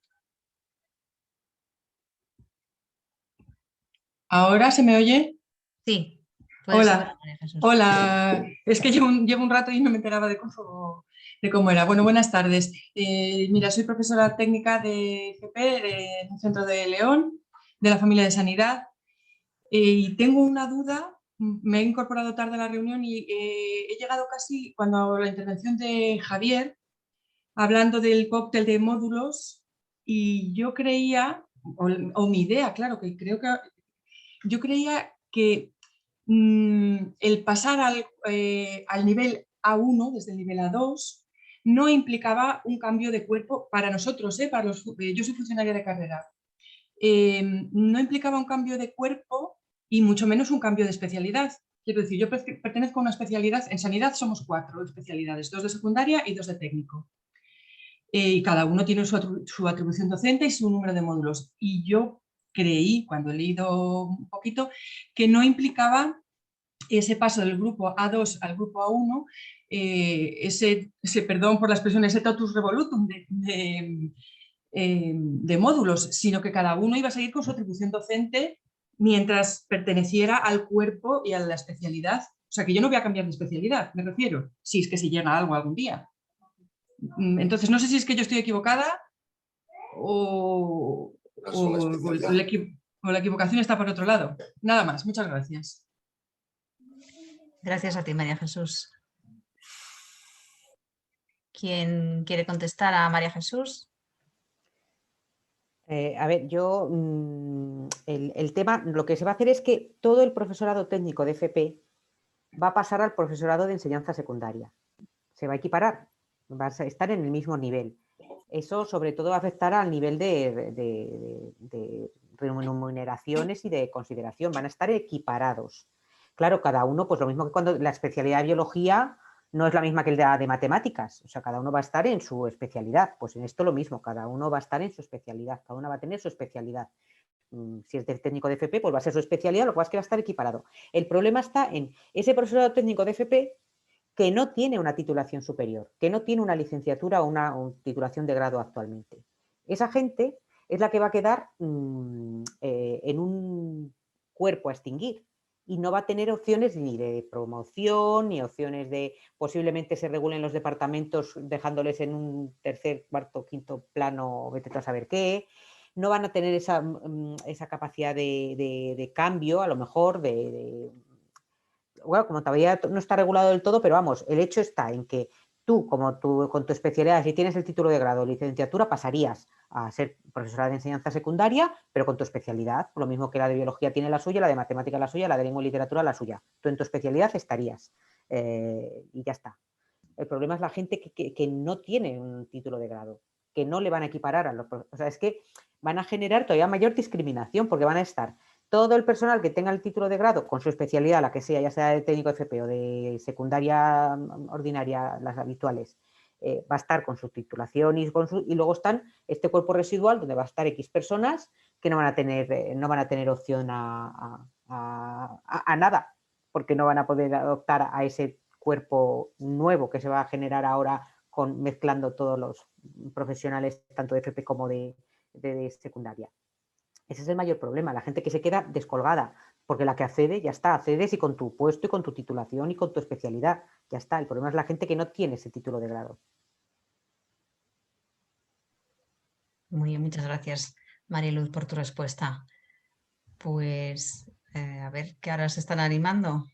¿Ahora se me oye? Sí. Hola, María Jesús. Hola. Es que llevo un rato y no me enteraba de cómo era. Bueno, buenas tardes. Mira, soy profesora técnica de FP en un centro de León, de la familia de Sanidad, y tengo una duda. Me he incorporado tarde a la reunión y he llegado casi cuando la intervención de Javier, hablando del cóctel de módulos, y yo creía, o mi idea, claro, que creo que yo creía que el pasar al nivel A1 desde el nivel A2 no implicaba un cambio de cuerpo para nosotros, yo soy funcionaria de carrera, no implicaba un cambio de cuerpo y mucho menos un cambio de especialidad. Quiero decir, yo pertenezco a una especialidad, en sanidad somos 4 especialidades, 2 de secundaria y 2 de técnico. Y cada uno tiene su atribución docente y su número de módulos. Y yo creí, cuando he leído un poquito, que no implicaba ese paso del grupo A2 al grupo A1, ese, perdón por la expresión, ese totus revolutum de módulos, sino que cada uno iba a seguir con su atribución docente mientras perteneciera al cuerpo y a la especialidad. O sea, que yo no voy a cambiar de especialidad, me refiero, si es que se llega a algo algún día. Entonces, no sé si es que yo estoy equivocada o la equivocación está por otro lado. Nada más, muchas gracias. Gracias a ti, María Jesús. ¿Quién quiere contestar a María Jesús? A ver, yo el tema, lo que se va a hacer es que todo el profesorado técnico de FP va a pasar al profesorado de enseñanza secundaria. Se va a equiparar, va a estar en el mismo nivel. Eso sobre todo va a afectar al nivel de remuneraciones y de consideración. Van a estar equiparados. Claro, cada uno, pues lo mismo que cuando la especialidad de biología no es la misma que el de matemáticas. O sea, cada uno va a estar en su especialidad. Pues en esto lo mismo, cada uno va a estar en su especialidad. Cada uno va a tener su especialidad. Si es de técnico de FP, pues va a ser su especialidad, lo que pasa es que va a estar equiparado. El problema está en ese profesorado técnico de FP que no tiene una titulación superior, que no tiene una licenciatura o una titulación de grado actualmente. Esa gente es la que va a quedar en un cuerpo a extinguir y no va a tener opciones ni de promoción, ni opciones de posiblemente se regulen los departamentos dejándoles en un tercer, cuarto, quinto plano, vete a saber qué. No van a tener esa capacidad de cambio, a lo mejor, bueno, como todavía no está regulado del todo, pero vamos, el hecho está en que tú, con tu especialidad, si tienes el título de grado o licenciatura, pasarías a ser profesora de enseñanza secundaria, pero con tu especialidad, lo mismo que la de biología tiene la suya, la de matemática la suya, la de lengua y literatura la suya. Tú en tu especialidad estarías y ya está. El problema es la gente que no tiene un título de grado, que no le van a equiparar a los profesores. O sea, es que van a generar todavía mayor discriminación porque van a estar todo el personal que tenga el título de grado con su especialidad, la que sea, ya sea de técnico FP o de secundaria ordinaria, las habituales, va a estar con su titulación y luego están este cuerpo residual donde va a estar X personas que no van a tener opción a nada, porque no van a poder adoptar a ese cuerpo nuevo que se va a generar ahora mezclando todos los profesionales tanto de FP como de secundaria. Ese es el mayor problema, la gente que se queda descolgada, porque la que accede ya está, accedes y con tu puesto y con tu titulación y con tu especialidad, ya está. El problema es la gente que no tiene ese título de grado. Muy bien, muchas gracias, Mariluz, por tu respuesta. Pues a ver, que ahora se están animando.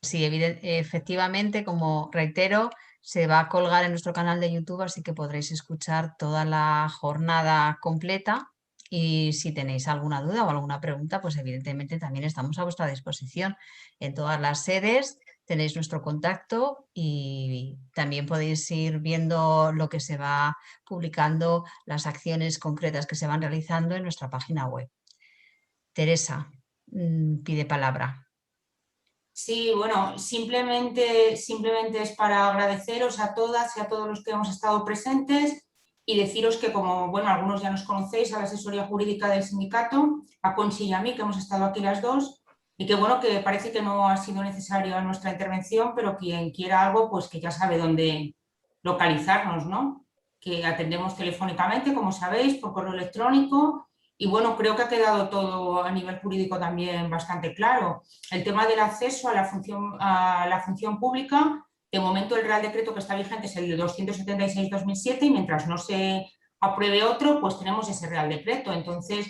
Sí, efectivamente, como reitero, se va a colgar en nuestro canal de YouTube, así que podréis escuchar toda la jornada completa. Y si tenéis alguna duda o alguna pregunta, pues evidentemente también estamos a vuestra disposición. En todas las sedes tenéis nuestro contacto y también podéis ir viendo lo que se va publicando, las acciones concretas que se van realizando en nuestra página web. Teresa, pide palabra. Sí, bueno, simplemente es para agradeceros a todas y a todos los que hemos estado presentes y deciros que, como bueno, algunos ya nos conocéis, a la asesoría jurídica del sindicato, a Conchi y a mí, que hemos estado aquí las dos, y que bueno, que parece que no ha sido necesaria nuestra intervención, pero quien quiera algo, pues que ya sabe dónde localizarnos, ¿no? Que atendemos telefónicamente, como sabéis, por correo electrónico. Y bueno, creo que ha quedado todo a nivel jurídico también bastante claro. El tema del acceso a la función pública, de momento el Real Decreto que está vigente es el de 276/2007 y mientras no se apruebe otro, pues tenemos ese Real Decreto. Entonces,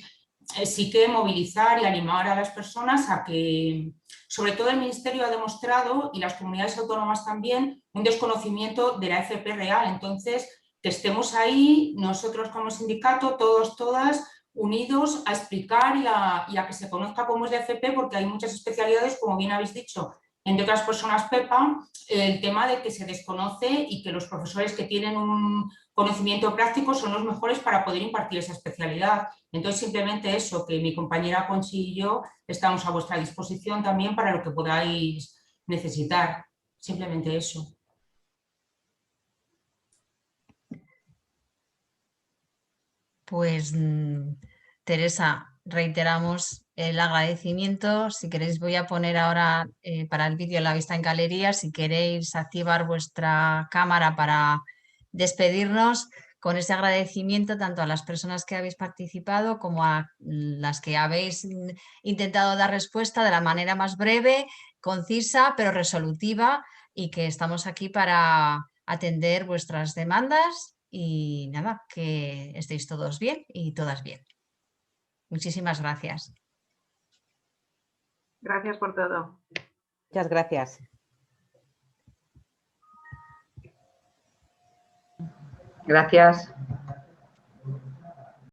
sí que movilizar y animar a las personas a que, sobre todo el Ministerio ha demostrado, y las comunidades autónomas también, un desconocimiento de la FP real. Entonces, que estemos ahí, nosotros como sindicato, todos, todas, unidos a explicar y a que se conozca cómo es la FP, porque hay muchas especialidades, como bien habéis dicho, entre otras personas PEPA, el tema de que se desconoce y que los profesores que tienen un conocimiento práctico son los mejores para poder impartir esa especialidad. Entonces, simplemente eso, que mi compañera Conchi y yo estamos a vuestra disposición también para lo que podáis necesitar. Simplemente eso. Pues Teresa, reiteramos el agradecimiento. Si queréis, voy a poner ahora para el vídeo la vista en galería. Si queréis activar vuestra cámara para despedirnos, con ese agradecimiento tanto a las personas que habéis participado como a las que habéis intentado dar respuesta de la manera más breve, concisa, pero resolutiva, y que estamos aquí para atender vuestras demandas. Y nada, que estéis todos bien y todas bien. Muchísimas gracias. Gracias por todo. Muchas gracias. Gracias.